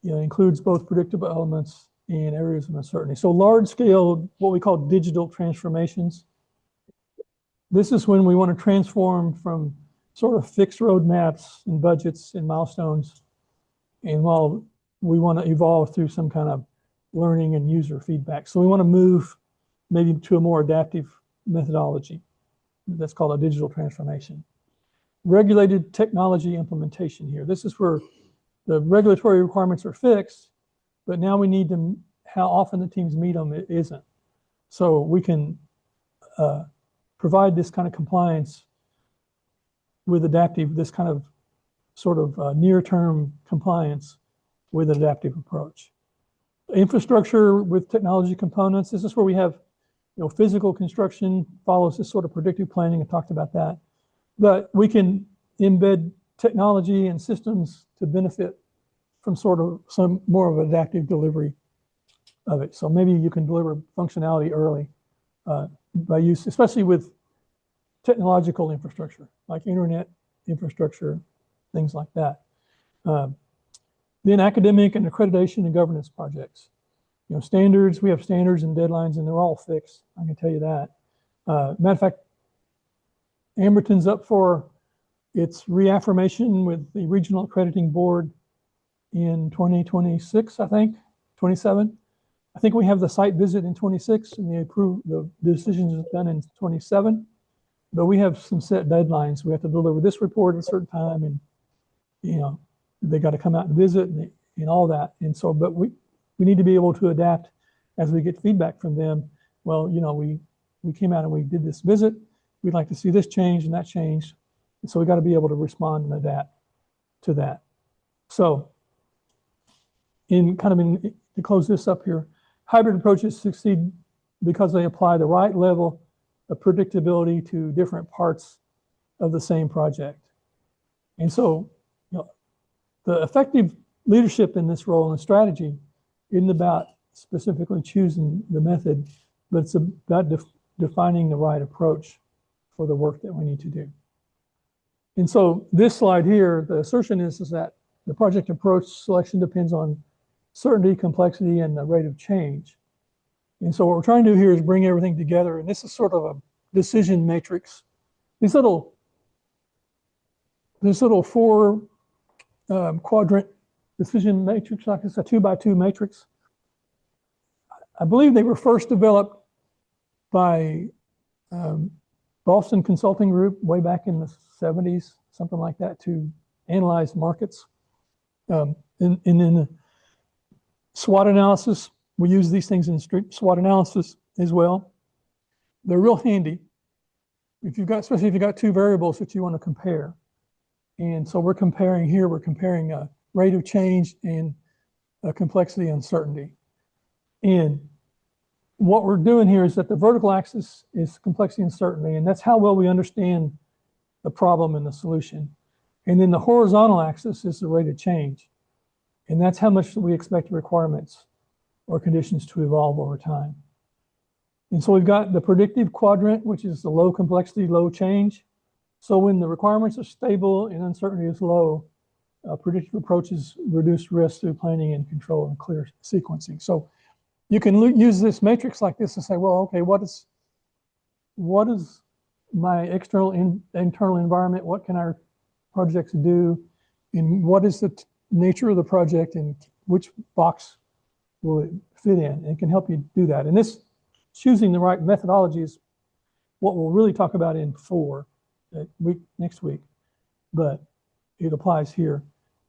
S1: It includes both predictable elements and areas of uncertainty. So large scale, what we call digital transformations. This is when we want to transform from sort of fixed roadmaps and budgets and milestones, and while we want to evolve through some kind of learning and user feedback. So we want to move maybe to a more adaptive methodology. That's called a digital transformation. Regulated technology implementation here. This is where the regulatory requirements are fixed, but now we need to, how often the teams meet them, it isn't. So we can provide this kind of compliance with adaptive, this kind of sort of near-term compliance with an adaptive approach. Infrastructure with technology components. This is where we have, physical construction follows this sort of predictive planning. I talked about that. But we can embed technology and systems to benefit from sort of some more of adaptive delivery of it. So maybe you can deliver functionality early by use, especially with technological infrastructure, like internet infrastructure, things like that. Then academic and accreditation and governance projects. Standards, we have standards and deadlines, and they're all fixed. I can tell you that. Matter of fact, Amberton's up for its reaffirmation with the Regional Accrediting Board in 2026, I think, 27. I think we have the site visit in 26, and the decisions are done in 27. But we have some set deadlines. We have to deliver this report at a certain time, and they got to come out and visit and all that. And so, but we need to be able to adapt as we get feedback from them. Well, we came out and we did this visit. We'd like to see this change and that change. And so we got to be able to respond and adapt to that. So to close this up here, hybrid approaches succeed because they apply the right level of predictability to different parts of the same project. And so, the effective leadership in this role and strategy isn't about specifically choosing the method, but it's about defining the right approach for the work that we need to do. And so this slide here, the assertion is that the project approach selection depends on certainty, complexity, and the rate of change. And so what we're trying to do here is bring everything together, and this is sort of a decision matrix. This little 4 quadrant decision matrix, like it's a 2x2 matrix. I believe they were first developed by Boston Consulting Group way back in the 70s, something like that, to analyze markets. And in the SWOT analysis, we use these things in SWOT analysis as well. They're real handy especially if you've got 2 variables that you want to compare. And so we're comparing rate of change and complexity and uncertainty. And what we're doing here is that the vertical axis is complexity and uncertainty, and that's how well we understand the problem and the solution. And then the horizontal axis is the rate of change. And that's how much we expect the requirements or conditions to evolve over time. And so we've got the predictive quadrant, which is the low complexity, low change. So when the requirements are stable and uncertainty is low, predictive approaches reduce risk through planning and control and clear sequencing. So you can use this matrix like this and say, well, okay, what is my external internal environment? What can our projects do? And what is the nature of the project, and which box will it fit in? And it can help you do that. And this choosing the right methodology is what we'll really talk about in 4 next week, but it applies here.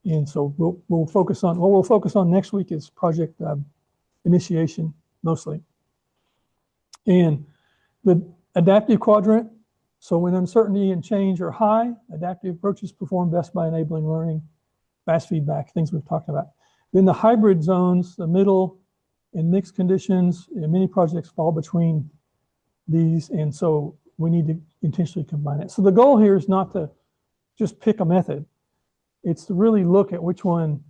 S1: And so we'll focus on, what we'll focus on next week is project initiation mostly. And the adaptive quadrant, so when uncertainty and change are high, adaptive approaches perform best by enabling learning, fast feedback, things we've talked about. Then the hybrid zones, the middle and mixed conditions, and many projects fall between these, and so we need to intentionally combine it. So the goal here is not to just pick a method. It's to really look at which one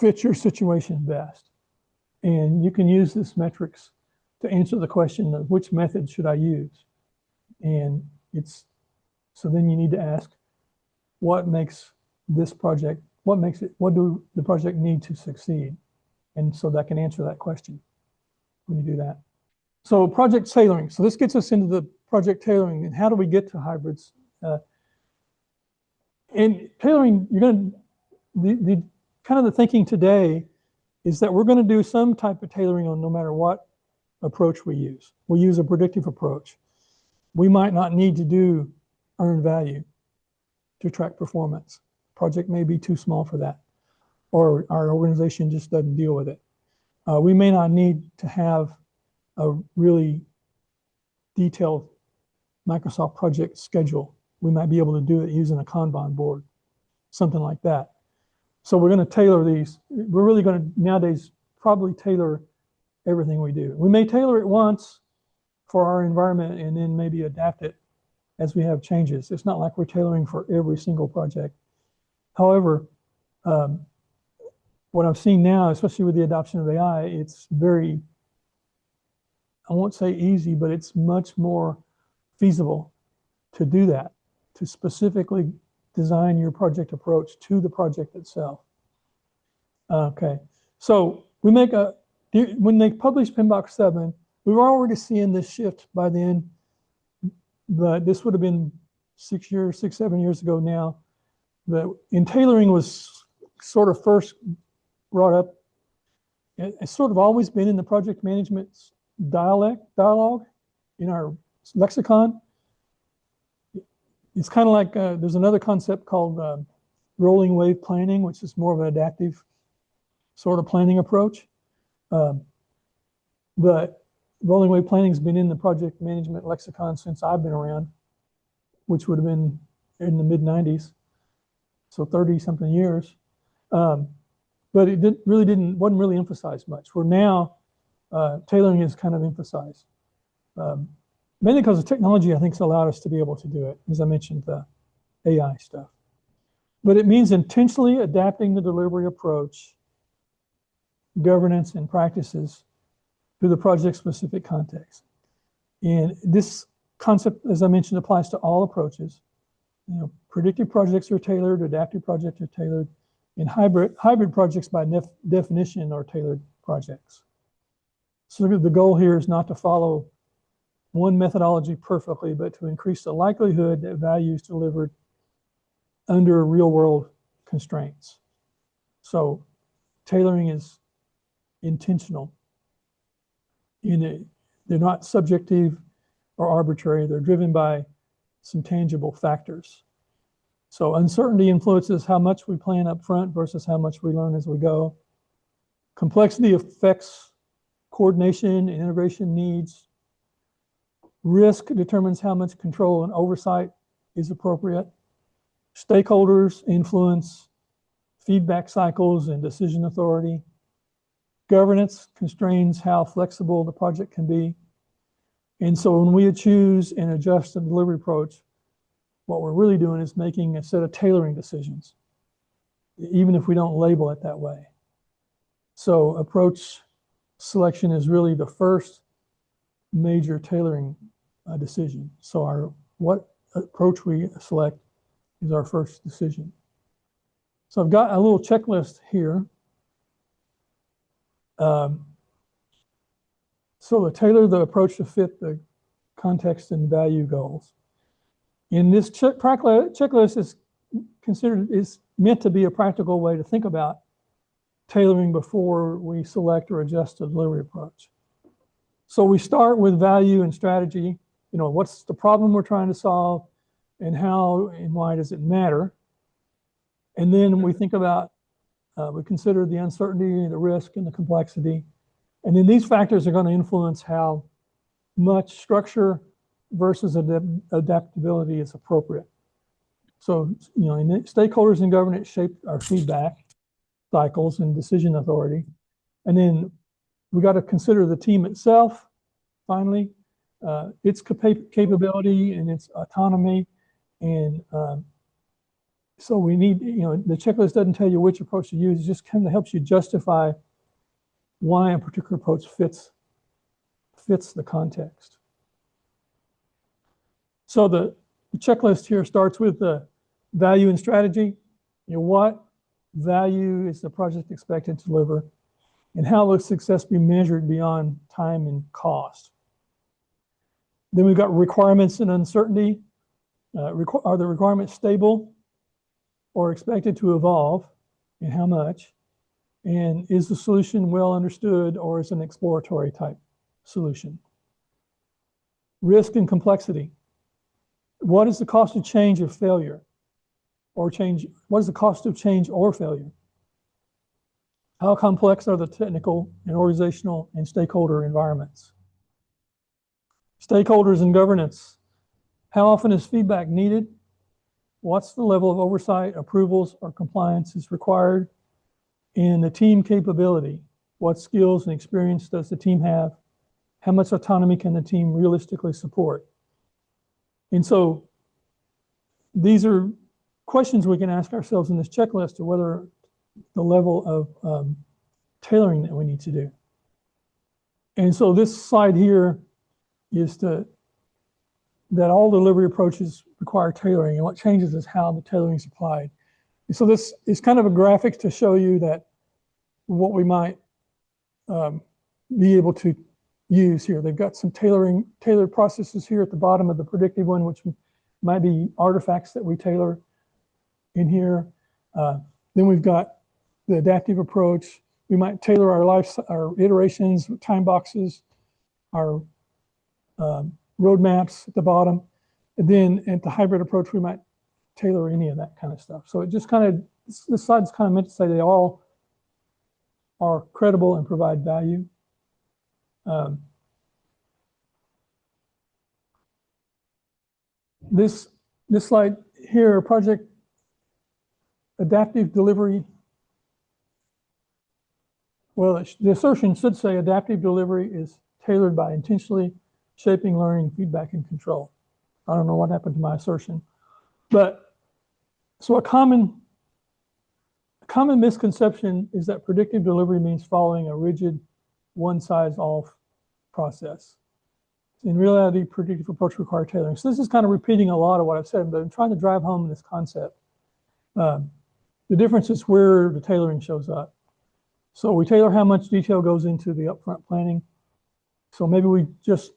S1: fits your situation best. And you can use this metrics to answer the question of which method should I use? And so then you need to ask, what makes this project, what do the project need to succeed? And so that can answer that question when you do that. So project tailoring. So this gets us into the project tailoring, and how do we get to hybrids? And tailoring, the kind of the thinking today is that we're going to do some type of tailoring on no matter what approach we use. We use a predictive approach. We might not need to do earned value to track performance. Project may be too small for that, or our organization just doesn't deal with it. We may not need to have a really detailed Microsoft project schedule. We might be able to do it using a Kanban board, something like that. So we're going to tailor these. We're really going to nowadays probably tailor everything we do. We may tailor it once for our environment and then maybe adapt it as we have changes. It's not like we're tailoring for every single project. However, what I'm seeing now, especially with the adoption of AI, it's very, I won't say easy, but it's much more feasible to do that, to specifically design your project approach to the project itself. Okay, so we make when they published PMBOK 7, we were already seeing this shift by then, but this would have been 7 years ago now. In tailoring was sort of first brought up. It's sort of always been in the project management dialogue in our lexicon. It's kind of like there's another concept called rolling wave planning, which is more of an adaptive sort of planning approach. But rolling wave planning has been in the project management lexicon since I've been around, which would have been in the mid-90s, so 30-something years. But it wasn't really emphasized much. Where now, tailoring is kind of emphasized. Mainly because of technology, I think, has allowed us to be able to do it, as I mentioned, the AI stuff. But it means intentionally adapting the delivery approach, governance, and practices to the project-specific context. And this concept, as I mentioned, applies to all approaches. Predictive projects are tailored, adaptive projects are tailored, and hybrid projects by definition are tailored projects. So the goal here is not to follow one methodology perfectly, but to increase the likelihood that value is delivered under real-world constraints. So tailoring is intentional. They're not subjective or arbitrary. They're driven by some tangible factors. So uncertainty influences how much we plan up front versus how much we learn as we go. Complexity affects coordination and integration needs. Risk determines how much control and oversight is appropriate. Stakeholders influence feedback cycles and decision authority. Governance constrains how flexible the project can be. And so when we choose and adjust the delivery approach, what we're really doing is making a set of tailoring decisions, even if we don't label it that way. So approach selection is really the first major tailoring decision. So what approach we select is our first decision. So I've got a little checklist here. So to tailor the approach to fit the context and value goals. And this checklist is meant to be a practical way to think about tailoring before we select or adjust a delivery approach. So we start with value and strategy. What's the problem we're trying to solve, and how and why does it matter? And then we think about, we consider the uncertainty, the risk, and the complexity. And then these factors are going to influence how much structure versus adaptability is appropriate. So, stakeholders and governance shape our feedback cycles and decision authority. And then we got to consider the team itself, finally, its capability and its autonomy. And so we need, the checklist doesn't tell you which approach to use, it just kind of helps you justify why a particular approach fits the context. So the checklist here starts with the value and strategy. What value is the project expected to deliver, and how will success be measured beyond time and cost? Then we've got requirements and uncertainty. Are the requirements stable or expected to evolve, and how much? And is the solution well understood, or is an exploratory type solution? Risk and complexity. What is the cost of change or failure? What is the cost of change or failure? How complex are the technical and organizational and stakeholder environments? Stakeholders and governance. How often is feedback needed? What's the level of oversight, approvals, or compliance is required? And the team capability. What skills and experience does the team have? How much autonomy can the team realistically support? And so these are questions we can ask ourselves in this checklist of whether the level of tailoring that we need to do. And so this slide here is to that all delivery approaches require tailoring, and what changes is how the tailoring is applied. And so this is kind of a graphic to show you that what we might be able to use here. They've got some tailored processes here at the bottom of the predictive one, which might be artifacts that we tailor in here. Then we've got the adaptive approach. We might tailor our iterations, time boxes, our roadmaps at the bottom. And then at the hybrid approach, we might tailor any of that kind of stuff. So it just kind of, this slide's kind of meant to say they all are credible and provide value. This slide here, project adaptive delivery. Well, the assertion should say adaptive delivery is tailored by intentionally shaping learning, feedback, and control. I don't know what happened to my assertion. But so a common misconception is that predictive delivery means following a rigid one-size-all process. In reality, predictive approach requires tailoring. So this is kind of repeating a lot of what I've said, but I'm trying to drive home this concept. The difference is where the tailoring shows up. So we tailor how much detail goes into the upfront planning. So maybe we just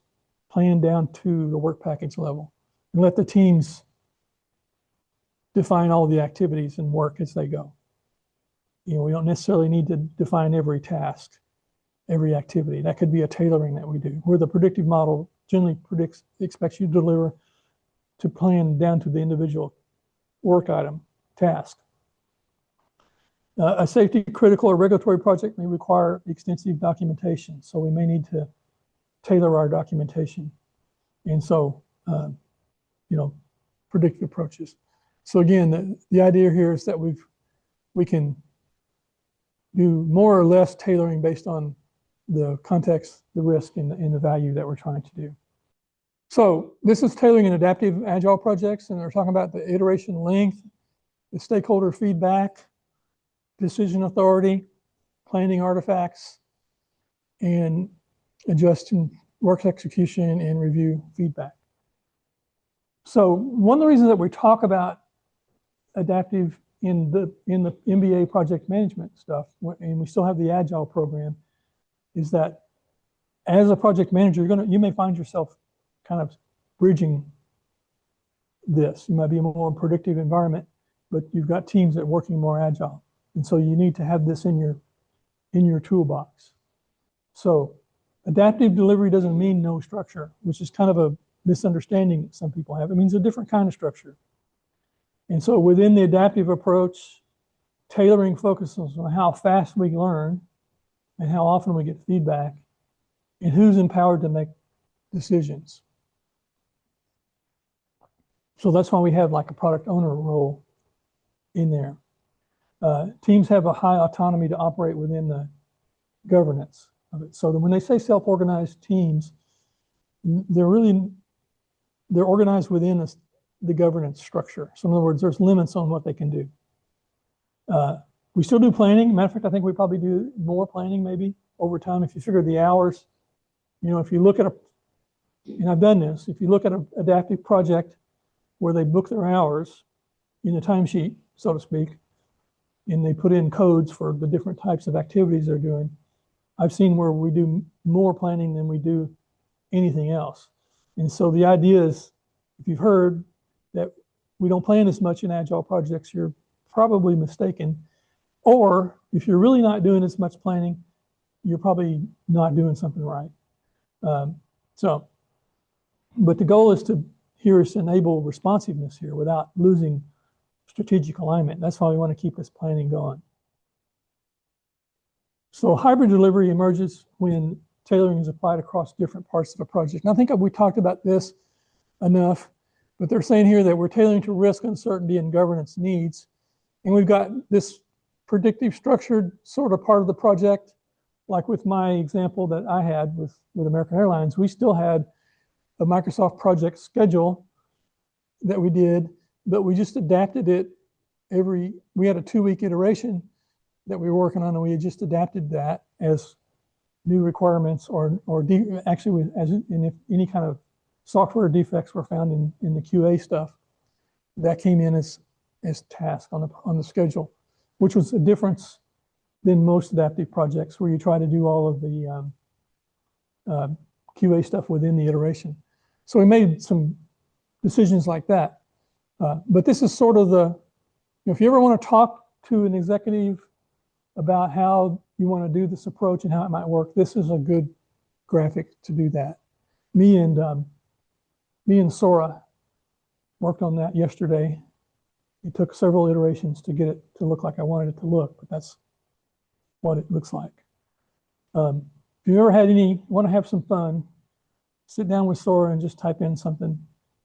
S1: plan down to the work package level and let the teams define all the activities and work as they go. You know, we don't necessarily need to define every task, every activity. That could be a tailoring that we do, where the predictive model generally expects you to deliver to plan down to the individual work item, task. A safety critical or regulatory project may require extensive documentation, so we may need to tailor our documentation. And so, you know, predictive approaches. So again, the idea here is that we can do more or less tailoring based on the context, the risk, and the value that we're trying to do. So this is tailoring in adaptive agile projects, and they're talking about the iteration length, the stakeholder feedback, decision authority, planning artifacts, and adjusting work execution and review feedback. So one of the reasons that we talk about adaptive in the MBA project management stuff, and we still have the agile program, is that as a project manager, you may find yourself kind of bridging this. You might be in a more predictive environment, but you've got teams that are working more agile. And so you need to have this in your toolbox. So adaptive delivery doesn't mean no structure, which is kind of a misunderstanding that some people have. It means a different kind of structure. And so within the adaptive approach, tailoring focuses on how fast we learn and how often we get feedback and who's empowered to make decisions. So that's why we have like a product owner role in there. Teams have a high autonomy to operate within the governance of it. So that when they say self-organized teams, they're organized within the governance structure. So in other words, there's limits on what they can do. We still do planning. Matter of fact, I think we probably do more planning maybe over time. If you figure the hours, you know, if you look at and I've done this, if you look at an adaptive project where they book their hours in the timesheet, so to speak, and they put in codes for the different types of activities they're doing, I've seen where we do more planning than we do anything else. And so the idea is, if you've heard that we don't plan as much in agile projects, you're probably mistaken. Or if you're really not doing as much planning, you're probably not doing something right. But the goal is to enable responsiveness here without losing strategic alignment. That's why we want to keep this planning going. So hybrid delivery emerges when tailoring is applied across different parts of a project. And I think we talked about this enough, but they're saying here that we're tailoring to risk, uncertainty, and governance needs. And we've got this predictive structured sort of part of the project, like with my example that I had with American Airlines. We still had a Microsoft project schedule that we did, but we just adapted it we had a 2-week iteration that we were working on, and we had just adapted that as new requirements or actually as in any kind of software defects were found in the QA stuff. That came in as task on the schedule, which was a difference than most adaptive projects where you try to do all of the QA stuff within the iteration. So we made some decisions like that. But this is sort of if you ever want to talk to an executive about how you want to do this approach and how it might work, this is a good graphic to do that. Me and Sora worked on that yesterday. It took several iterations to get it to look like I wanted it to look, but that's what it looks like. If you ever want to have some fun, sit down with Sora and just type in something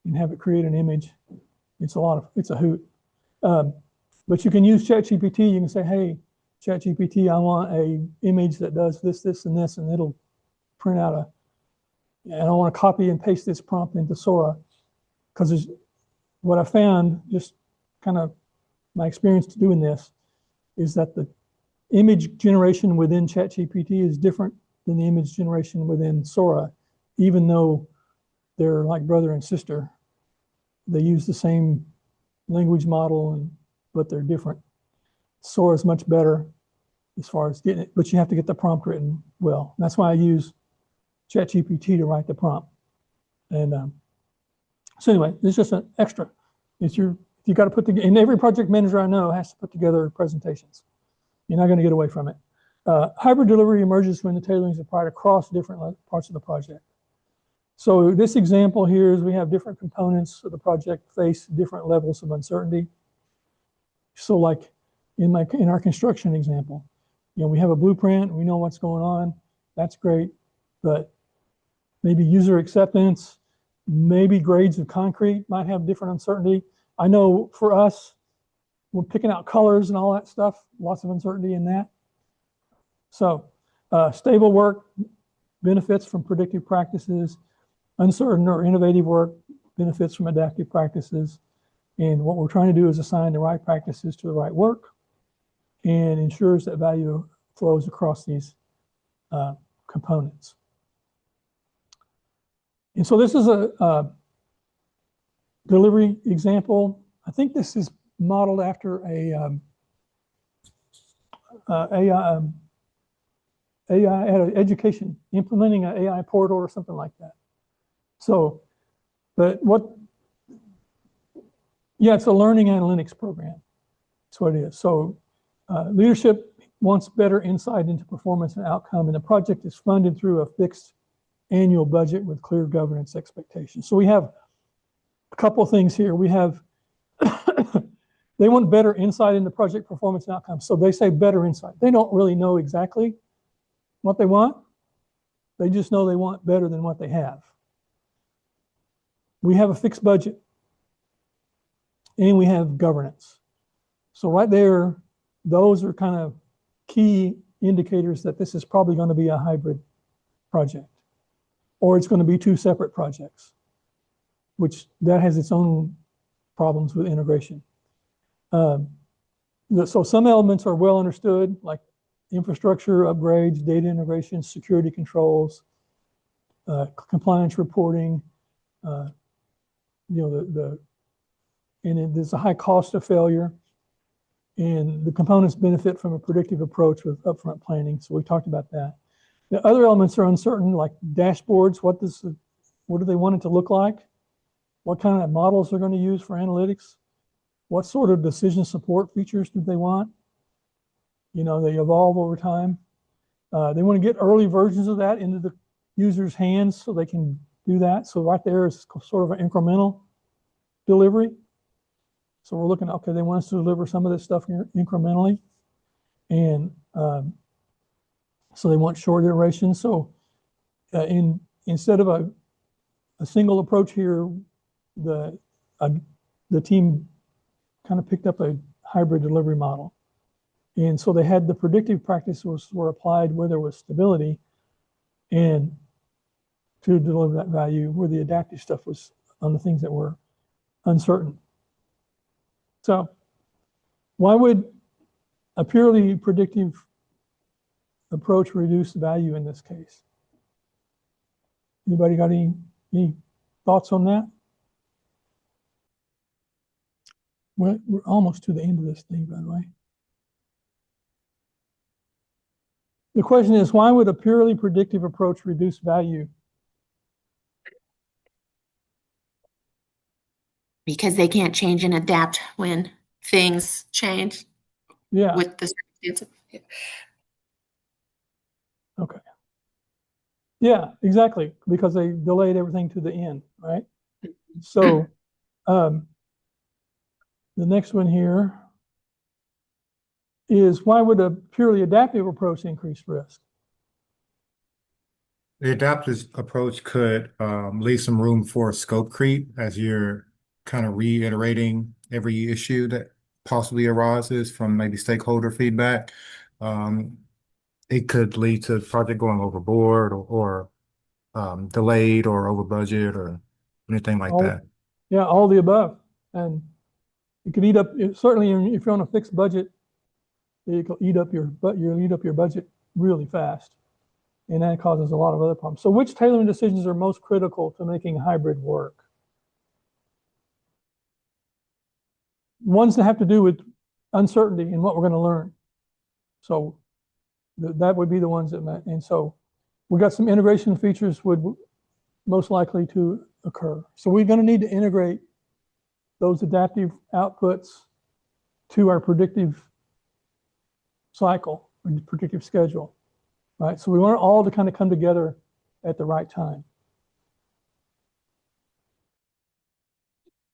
S1: and have it create an image. It's a hoot. But you can use ChatGPT. You can say, hey, ChatGPT, I want a image that does this, this, and this, and it'll print out and I want to copy and paste this prompt into Sora. Because what I found, just kind of my experience doing this, is that the image generation within ChatGPT is different than the image generation within Sora, even though they're like brother and sister. They use the same language model, but they're different. Sora is much better as far as getting it, but you have to get the prompt written well. That's why I use ChatGPT to write the prompt. And so anyway, it's just an extra. You got to put together, and every project manager I know has to put together presentations. You're not going to get away from it. Hybrid delivery emerges when the tailoring is applied across different parts of the project. So this example here is we have different components of the project face different levels of uncertainty. So like in our construction example, we have a blueprint, we know what's going on, that's great, but maybe user acceptance, maybe grades of concrete might have different uncertainty. I know for us, we're picking out colors and all that stuff, lots of uncertainty in that. So stable work benefits from predictive practices, uncertain or innovative work benefits from adaptive practices. And what we're trying to do is assign the right practices to the right work and ensures that value flows across these components. And so this is a delivery example. I think this is modeled after AI education, implementing an AI portal or something like that. So, it's a learning analytics program. That's what it is. So leadership wants better insight into performance and outcome, and the project is funded through a fixed annual budget with clear governance expectations. So we have a couple things here. We have, they want better insight into project performance and outcomes. So they say better insight. They don't really know exactly what they want. They just know they want better than what they have. We have a fixed budget and we have governance. So right there, those are kind of key indicators that this is probably going to be a hybrid project, or it's going to be two separate projects, which that has its own problems with integration. So some elements are well understood, like infrastructure upgrades, data integration, security controls, compliance reporting, and there's a high cost of failure, and the components benefit from a predictive approach with upfront planning. So we talked about that. The other elements are uncertain, like dashboards. What do they want it to look like? What kind of models they're going to use for analytics? What sort of decision support features do they want? They evolve over time. They want to get early versions of that into the user's hands so they can do that. So right there is sort of an incremental delivery. So we're looking, okay, they want us to deliver some of this stuff here incrementally. And so they want short iterations. So instead of a single approach here, the team kind of picked up a hybrid delivery model. And so they had the predictive practices were applied where there was stability and to deliver that value, where the adaptive stuff was on the things that were uncertain. So why would a purely predictive approach reduce value in this case? Anybody got any thoughts on that? We're almost to the end of this thing, by the way. The question is, why would a purely predictive approach reduce value?
S2: Because they can't change and adapt when things change
S1: Yeah.
S2: with the circumstances.
S1: Okay. Yeah, exactly. Because they delayed everything to the end, right? So the next one here is, why would a purely adaptive approach increase risk?
S3: The adaptive approach could leave some room for scope creep as you're kind of reiterating every issue that possibly arises from maybe stakeholder feedback. It could lead to the project going overboard or delayed or over budget or anything like that.
S1: Yeah, all the above. And it could eat up, certainly if you're on a fixed budget, it will eat up your budget really fast. And that causes a lot of other problems. So which tailoring decisions are most critical to making hybrid work? Ones that have to do with uncertainty and what we're going to learn. So that would be the ones that matter. And so we got some integration features would most likely to occur. So we're going to need to integrate those adaptive outputs to our predictive cycle, or predictive schedule, right? So we want it all to kind of come together at the right time.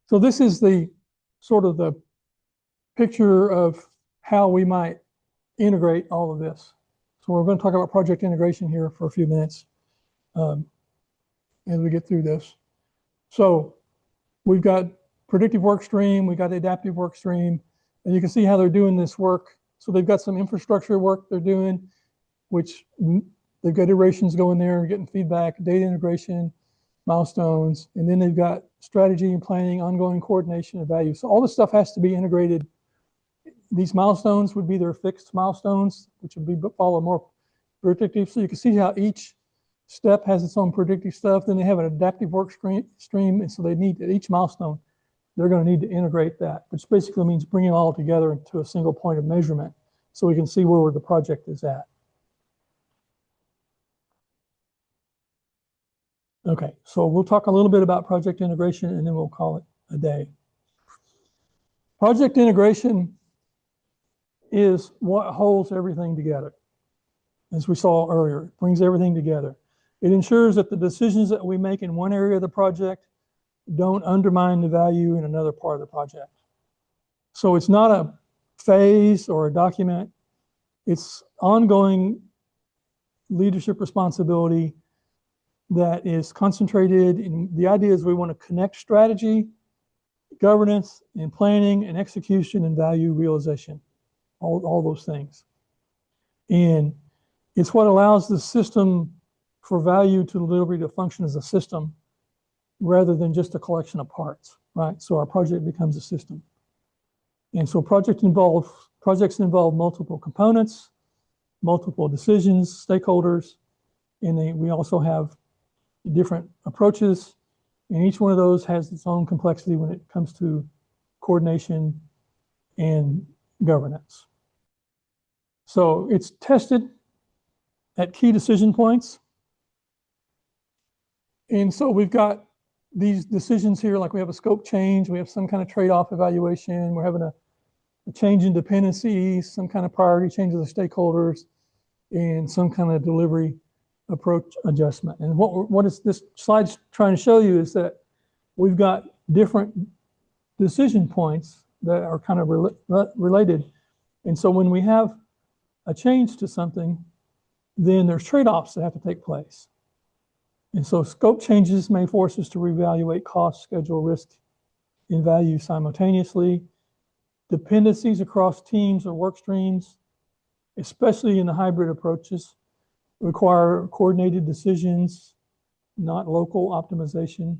S1: So this is the sort of the picture of how we might integrate all of this. So we're going to talk about project integration here for a few minutes as we get through this. So we've got predictive work stream, we've got adaptive work stream, and you can see how they're doing this work. So they've got some infrastructure work they're doing, which they've got iterations going there, getting feedback, data integration, milestones, and then they've got strategy and planning, ongoing coordination and value. So all this stuff has to be integrated. These milestones would be their fixed milestones, which would be follow more predictive. So you can see how each step has its own predictive stuff. Then they have an adaptive work stream, and so they need at each milestone, they're going to need to integrate that, which basically means bringing it all together into a single point of measurement so we can see where the project is at. Okay, so we'll talk a little bit about project integration and then we'll call it a day. Project integration is what holds everything together. As we saw earlier, it brings everything together. It ensures that the decisions that we make in one area of the project don't undermine the value in another part of the project. So it's not a phase or a document. It's ongoing leadership responsibility that is concentrated in the idea is we want to connect strategy, governance, and planning, and execution, and value realization, all those things. And it's what allows the system for value to delivery to function as a system rather than just a collection of parts, right? So our project becomes a system. And so projects involve multiple components, multiple decisions, stakeholders, and we also have different approaches, and each one of those has its own complexity when it comes to coordination and governance. So it's tested at key decision points. And so we've got these decisions here, like we have a scope change, we have some kind of trade-off evaluation, we're having a change in dependencies, some kind of priority change of the stakeholders, and some kind of delivery approach adjustment. And what is this slide's trying to show you is that we've got different decision points that are kind of related. And so when we have a change to something, then there's trade-offs that have to take place. And so scope changes may force us to reevaluate cost, schedule, risk, and value simultaneously. Dependencies across teams or work streams, especially in the hybrid approaches, require coordinated decisions, not local optimization.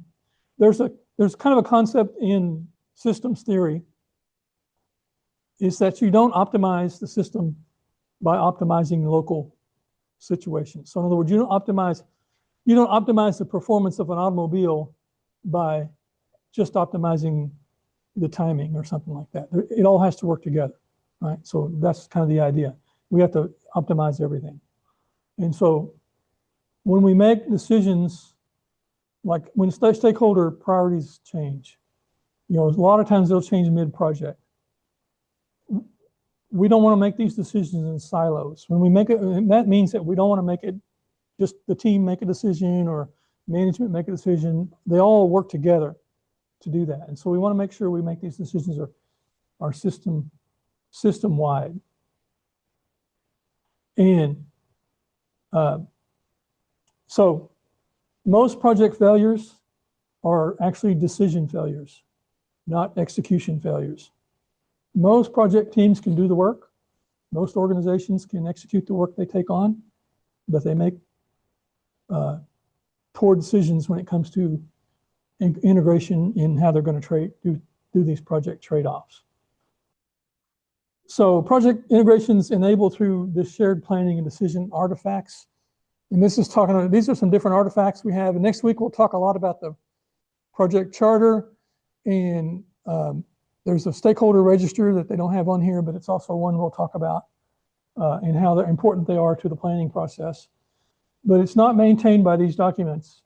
S1: There's kind of a concept in systems theory is that you don't optimize the system by optimizing the local situation. So in other words, you don't optimize the performance of an automobile by just optimizing the timing or something like that. It all has to work together, right? So that's kind of the idea. We have to optimize everything. And so when we make decisions, like when stakeholder priorities change, a lot of times they'll change mid-project. We don't want to make these decisions in silos. When we make it, that means that we don't want to make it just the team make a decision or management make a decision. They all work together to do that. And so we want to make sure we make these decisions are system-wide. And so most project failures are actually decision failures, not execution failures. Most project teams can do the work. Most organizations can execute the work they take on, but they make poor decisions when it comes to integration in how they're going to do these project trade-offs. So project integrations enable through the shared planning and decision artifacts. And this is talking about, these are some different artifacts we have. And next week, we'll talk a lot about the project charter. And there's a stakeholder register that they don't have on here, but it's also one we'll talk about and how important they are to the planning process. But it's not maintained by these documents,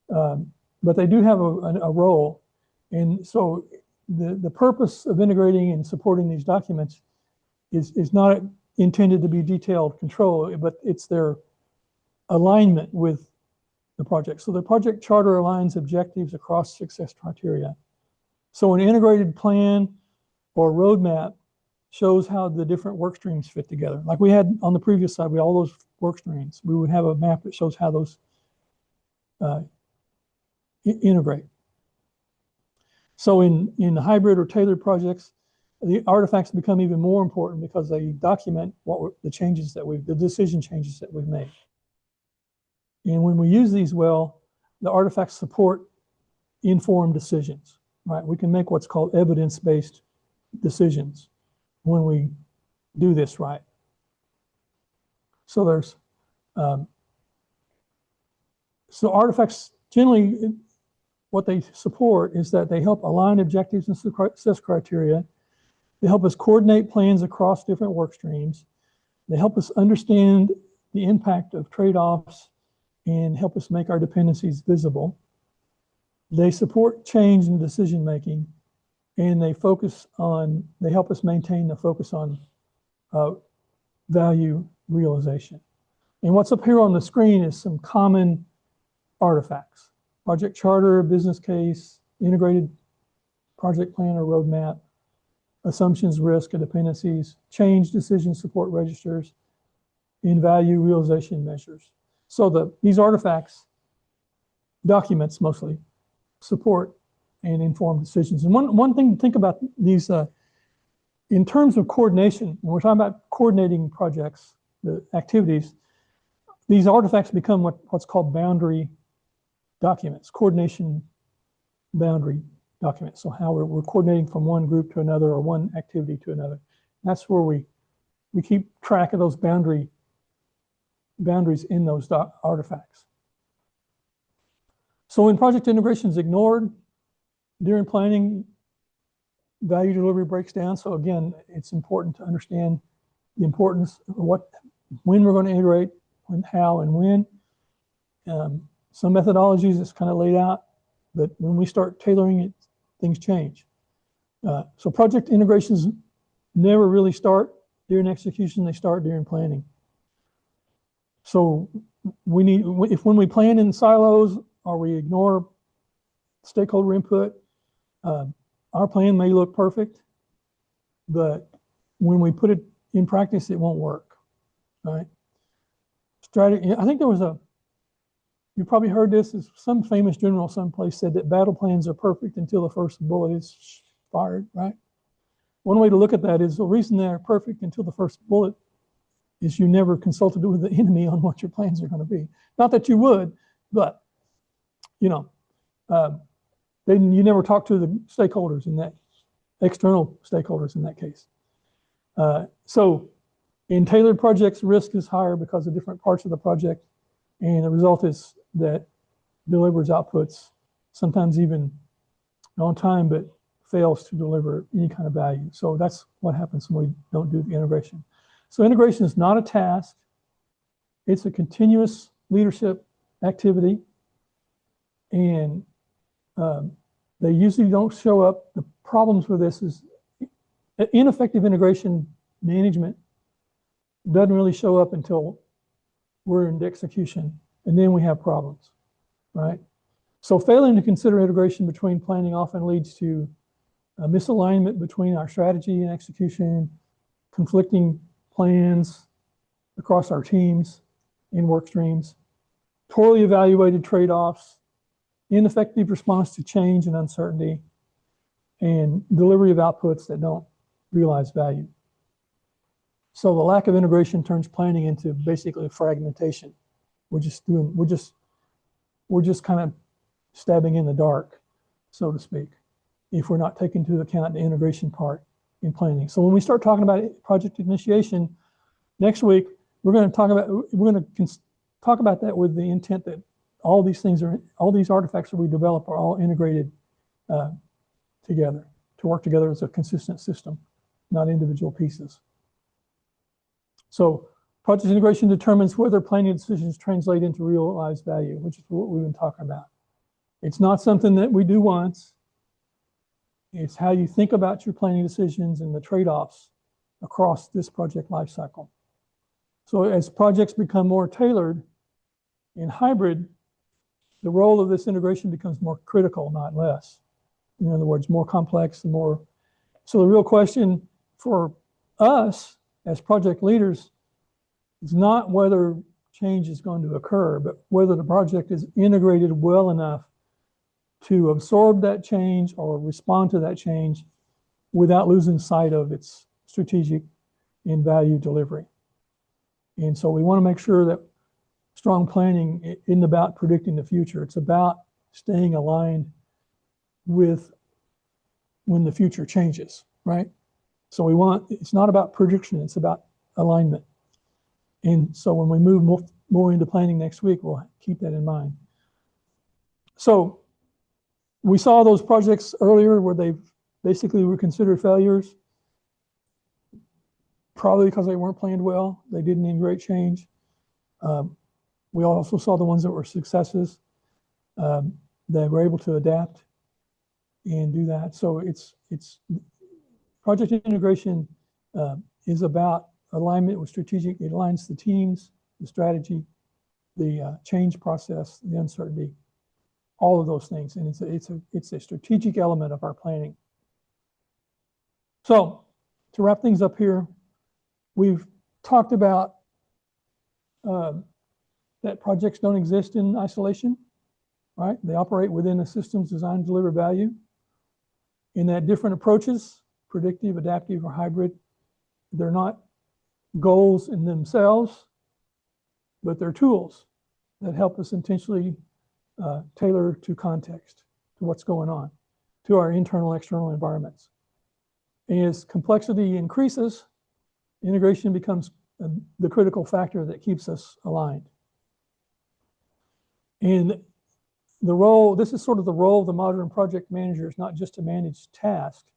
S1: but they do have a role. And so the purpose of integrating and supporting these documents is not intended to be detailed control, but it's their alignment with the project. So the project charter aligns objectives across success criteria. So an integrated plan or roadmap shows how the different work streams fit together. Like we had on the previous slide, we had all those work streams. We would have a map that shows how those integrate. So in hybrid or tailored projects, the artifacts become even more important because they document the decision changes that we've made. And when we use these well, the artifacts support informed decisions, right? We can make what's called evidence-based decisions when we do this right. So there's, so artifacts generally, what they support is that they help align objectives and success criteria. They help us coordinate plans across different work streams. They help us understand the impact of trade-offs and help us make our dependencies visible. They support change in decision-making, and they help us maintain the focus on value realization. And what's up here on the screen is some common artifacts: project charter, business case, integrated project plan or roadmap, assumptions, risk, and dependencies, change decision support registers, and value realization measures. So these artifacts, documents mostly, support and inform decisions. And one thing to think about these, in terms of coordination, when we're talking about coordinating projects, the activities, these artifacts become what's called boundary documents, coordination boundary documents. So how we're coordinating from one group to another or one activity to another. That's where we keep track of those boundaries in those artifacts. So when project integration is ignored during planning, value delivery breaks down. So again, it's important to understand the importance of when we're going to integrate, how and when. Some methodologies is kind of laid out, but when we start tailoring it, things change. So project integrations never really start during execution, they start during planning. So when we plan in silos or we ignore stakeholder input, our plan may look perfect, but when we put it in practice, it won't work, right? Strategy, I think there was you probably heard this, is some famous general someplace said that battle plans are perfect until the first bullet is fired, right? One way to look at that is the reason they're perfect until the first bullet is you never consulted with the enemy on what your plans are going to be. Not that you would, but you never talk to the stakeholders in that, external stakeholders in that case. So in tailored projects, risk is higher because of different parts of the project, and the result is that delivers outputs sometimes even on time, but fails to deliver any kind of value. So that's what happens when we don't do the integration. So integration is not a task. It's a continuous leadership activity. And they usually don't show up. The problems with this is ineffective integration management doesn't really show up until we're in execution, and then we have problems, right? So failing to consider integration between planning often leads to a misalignment between our strategy and execution, conflicting plans across our teams and work streams, poorly evaluated trade-offs, ineffective response to change and uncertainty, and delivery of outputs that don't realize value. So the lack of integration turns planning into basically fragmentation. We're just kind of stabbing in the dark, so to speak, if we're not taking into account the integration part in planning. So when we start talking about project initiation next week, we're going to talk about that with the intent that all these artifacts that we develop are all integrated together to work together as a consistent system, not individual pieces. So project integration determines whether planning decisions translate into realized value, which is what we've been talking about. It's not something that we do once. It's how you think about your planning decisions and the trade-offs across this project lifecycle. So as projects become more tailored and hybrid, the role of this integration becomes more critical, not less. In other words, more complex and more. So the real question for us as project leaders is not whether change is going to occur, but whether the project is integrated well enough to absorb that change or respond to that change without losing sight of its strategic and value delivery. And so we want to make sure that strong planning isn't about predicting the future. It's about staying aligned with when the future changes, right? So it's not about prediction, it's about alignment. And so when we move more into planning next week, we'll keep that in mind. So we saw those projects earlier where they basically were considered failures, probably because they weren't planned well. They didn't integrate change. We also saw the ones that were successes. They were able to adapt and do that. So it's project integration is about alignment with strategic. It aligns the teams, the strategy, the change process, the uncertainty, all of those things. And it's a strategic element of our planning. So to wrap things up here, we've talked about that projects don't exist in isolation, right? They operate within a systems designed to deliver value. In that different approaches, predictive, adaptive, or hybrid, they're not goals in themselves, but they're tools that help us intentionally tailor to context, to what's going on, to our internal, external environments. And as complexity increases, integration becomes the critical factor that keeps us aligned. And this is sort of the role of the modern project manager, is not just to manage tasks,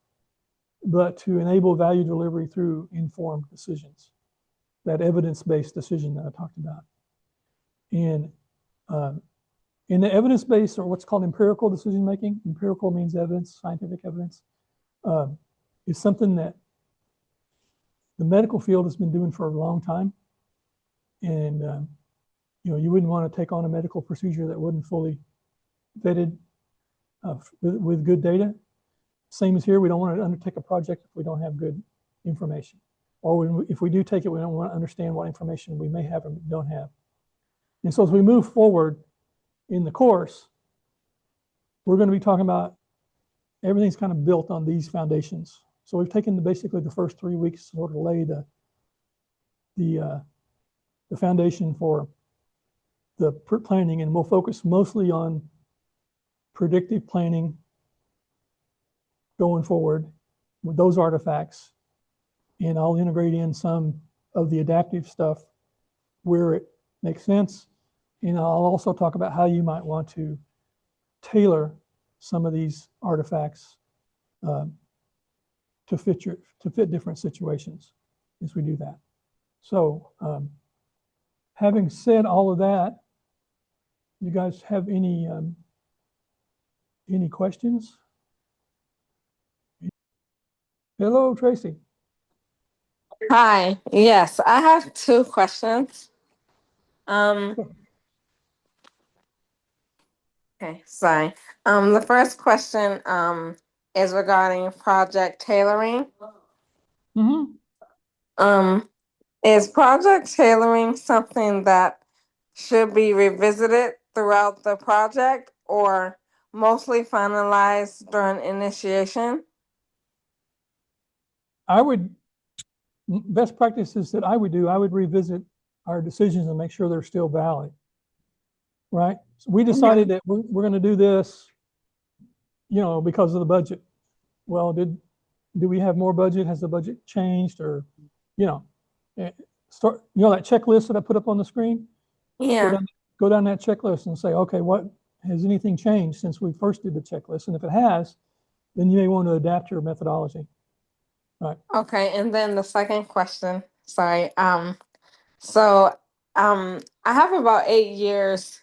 S1: but to enable value delivery through informed decisions, that evidence-based decision that I talked about. And in the evidence-based, or what's called empirical decision-making, empirical means evidence, scientific evidence, is something that the medical field has been doing for a long time. And you wouldn't want to take on a medical procedure that wasn't fully vetted with good data. Same as here, we don't want to undertake a project if we don't have good information. Or if we do take it, we don't want to understand what information we may have or don't have. And so as we move forward in the course, we're going to be talking about everything's kind of built on these foundations. So we've taken basically the first 3 weeks to sort of lay the foundation for the planning, and we'll focus mostly on predictive planning going forward with those artifacts. And I'll integrate in some of the adaptive stuff where it makes sense. And I'll also talk about how you might want to tailor some of these artifacts to fit different situations as we do that. So having said all of that, you guys have any questions? Hello, Tracy.
S4: Hi. Yes, I have two questions.
S1: Sure.
S4: Okay, sorry. The first question is regarding project tailoring.
S1: Mm-hmm.
S4: Is project tailoring something that should be revisited throughout the project or mostly finalized during initiation?
S1: Best practices that I would do, I would revisit our decisions and make sure they're still valid, right? So we decided that we're going to do this, because of the budget. Well, do we have more budget? Has the budget changed, or, start, that checklist that I put up on the screen?
S4: Yeah.
S1: Go down that checklist and say, okay, has anything changed since we first did the checklist? And if it has, then you may want to adapt your methodology. Right.
S4: Okay, and then the second question, sorry. So I have about 8 years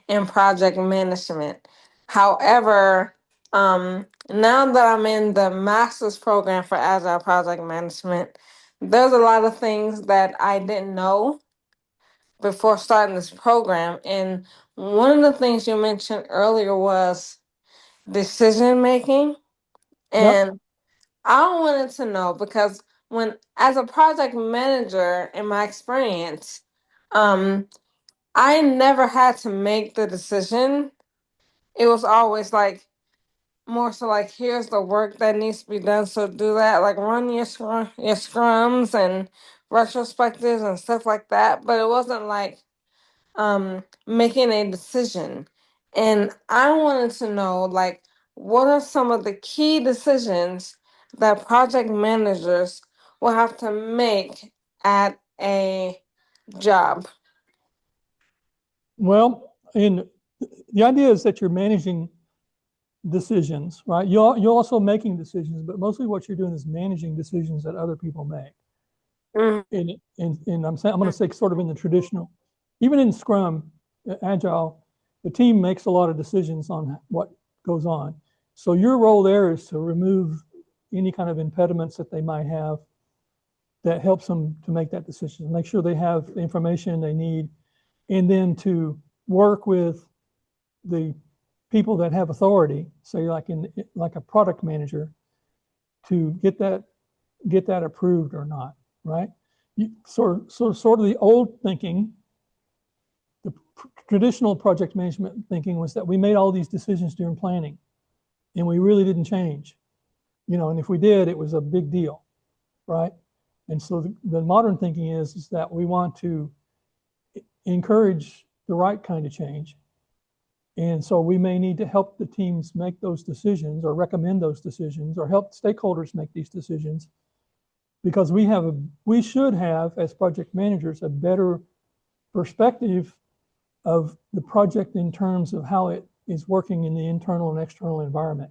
S4: in project management. However, now that I'm in the master's program for agile project management, there's a lot of things that I didn't know before starting this program. And one of the things you mentioned earlier was decision making.
S1: Yep.
S4: And I wanted to know because as a project manager in my experience, I never had to make the decision. It was always like more so like here's the work that needs to be done, so do that. Like run your scrums and retrospectives and stuff like that. But it wasn't like making a decision. And I wanted to know like what are some of the key decisions that project managers will have to make at a job?
S1: Well, and the idea is that you're managing decisions, right? You're also making decisions, but mostly what you're doing is managing decisions that other people make.
S4: Mm.
S1: And I'm going to say sort of in the traditional, even in Scrum, Agile, the team makes a lot of decisions on what goes on. So your role there is to remove any kind of impediments that they might have that helps them to make that decision, make sure they have the information they need, and then to work with the people that have authority, say like a product manager, to get that approved or not, right? Sort of the old thinking, the traditional project management thinking was that we made all these decisions during planning, and we really didn't change, and if we did, it was a big deal, right? And so the modern thinking is that we want to encourage the right kind of change. And so we may need to help the teams make those decisions or recommend those decisions or help stakeholders make these decisions, because we should have, as project managers, a better perspective of the project in terms of how it is working in the internal and external environment.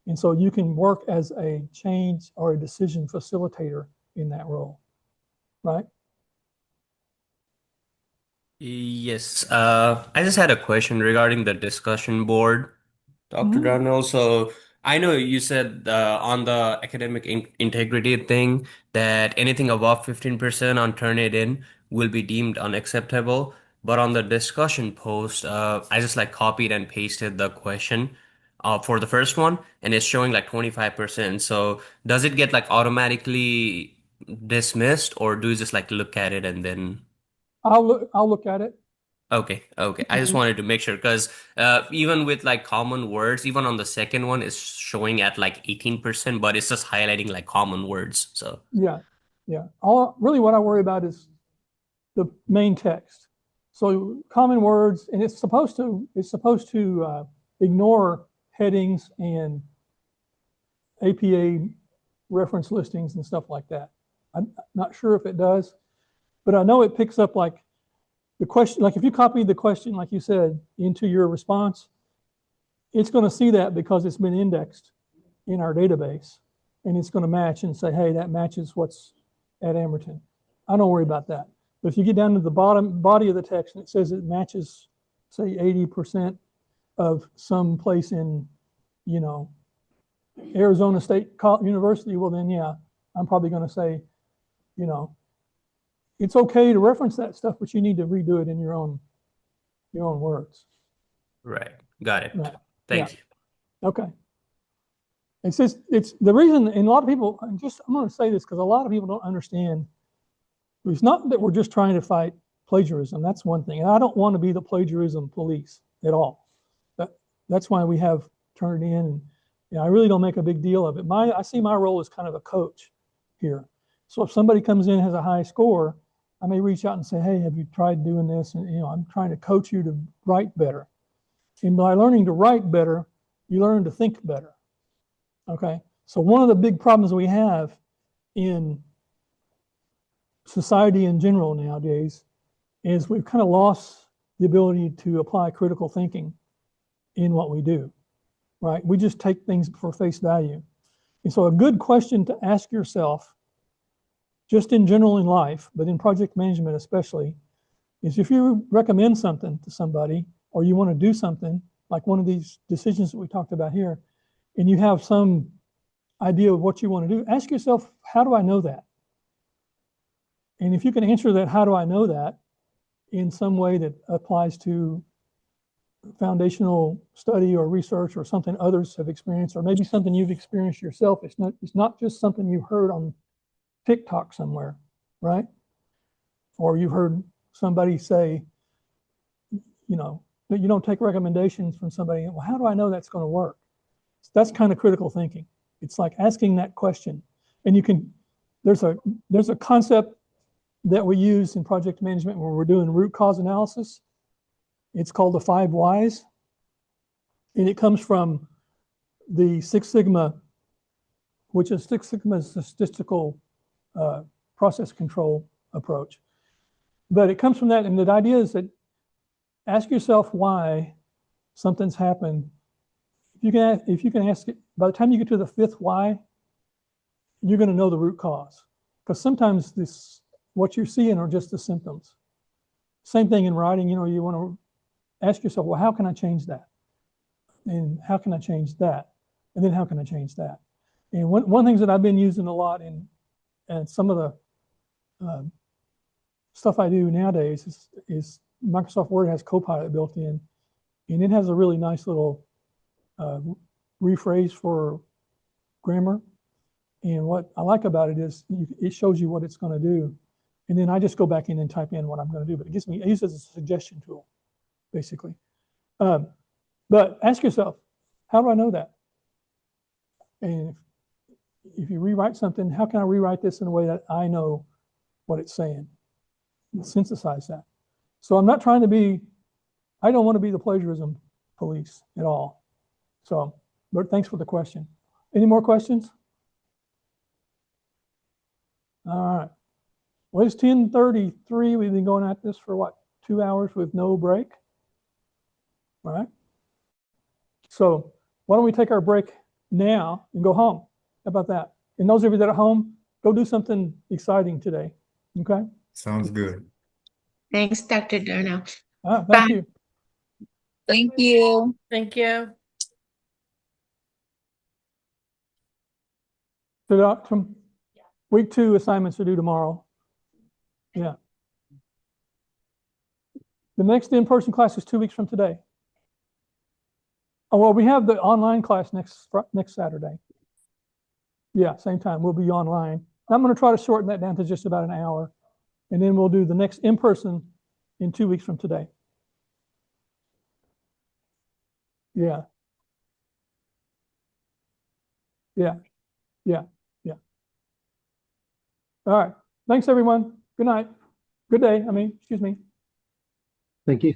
S1: And so you can work as a change or a decision facilitator in that role, right?
S5: Yes, I just had a question regarding the discussion board, Dr.
S1: Mhm.
S5: Darnell. So I know you said on the academic integrity thing that anything above 15% on Turnitin will be deemed unacceptable. But on the discussion post, I just like copied and pasted the question for the first one, and it's showing like 25%. So does it get like automatically dismissed, or do you just like look at it and then?
S1: I'll look at it.
S5: Okay, okay. I just
S1: And
S5: wanted to make sure because even with like common words, even on the second one, it's showing at like 18%, but it's just highlighting like common words. So,
S1: yeah. Really what I worry about is the main text. So common words, and it's supposed to ignore headings and APA reference listings and stuff like that. I'm not sure if it does, but I know it picks up like the question, like if you copy the question, like you said, into your response, it's going to see that because it's been indexed in our database, and it's going to match and say, hey, that matches what's at Amerton. I don't worry about that. But if you get down to the body of the text and it says it matches, say, 80% of some place in, you know, Arizona State University, well then, yeah, I'm probably going to say, you know, it's okay to reference that stuff, but you need to redo it in your own words.
S5: Right. Got it.
S1: Right.
S5: Thank
S1: Yeah.
S5: you.
S1: Okay. It's just, it's the reason, and a lot of people, I'm going to say this because a lot of people don't understand. It's not that we're just trying to fight plagiarism. That's one thing. And I don't want to be the plagiarism police at all. That's why we have turned in, and you know, I really don't make a big deal of it. I see my role as kind of a coach here. So if somebody comes in and has a high score, I may reach out and say, hey, have you tried doing this? And you know, I'm trying to coach you to write better. And by learning to write better, you learn to think better. Okay. So one of the big problems we have in society in general nowadays is we've kind of lost the ability to apply critical thinking in what we do, right? We just take things for face value. And so a good question to ask yourself, just in general in life, but in project management especially, is if you recommend something to somebody or you want to do something, like one of these decisions that we talked about here, and you have some idea of what you want to do, ask yourself, how do I know that? And if you can answer that, how do I know that, in some way that applies to foundational study or research or something others have experienced, or maybe something you've experienced yourself. It's not just something you heard on TikTok somewhere, right? Or you've heard somebody say, you know, that you don't take recommendations from somebody. Well, how do I know that's going to work? That's kind of critical thinking. It's like asking that question. And you can, there's a concept that we use in project management when we're doing root cause analysis. It's called the 5 whys. And it comes from the Six Sigma, which is Six Sigma's statistical process control approach. But it comes from that, and the idea is that ask yourself why something's happened. If you can ask it, by the time you get to the 5th why, you're going to know the root cause. Because sometimes what you're seeing are just the symptoms. Same thing in writing, you know, you want to ask yourself, well, how can I change that? And how can I change that? And then how can I change that? And one thing that I've been using a lot in some of the stuff I do nowadays is Microsoft Word has Copilot built in, and it has a really nice little rephrase for grammar. And what I like about it is it shows you what it's going to do. And then I just go back in and type in what I'm going to do. But I use it as a suggestion tool, basically. But ask yourself, how do I know that? And if you rewrite something, how can I rewrite this in a way that I know what it's saying? And synthesize that. So I'm not trying to be, I don't want to be the plagiarism police at all. So, but thanks for the question. Any more questions? All right. Well, it's 10:33. We've been going at this for what, 2 hours with no break? All right. So why don't we take our break now and go home? How about that? And those of you that are home, go do something exciting today. Okay?
S3: Sounds good.
S2: Thanks, Dr. Durno.
S1: Thank you.
S6: Thank you.
S4: Thank you.
S1: So week 2 assignments are due tomorrow. Yeah. The next in-person class is 2 weeks from today. Oh, well, we have the online class next Saturday. Yeah, same time. We'll be online. I'm going to try to shorten that down to just about an hour. And then we'll do the next in-person in 2 weeks from today. Yeah. Yeah. Yeah. Yeah. All right. Thanks, everyone. Good night. Good day. Excuse me.
S7: Thank you.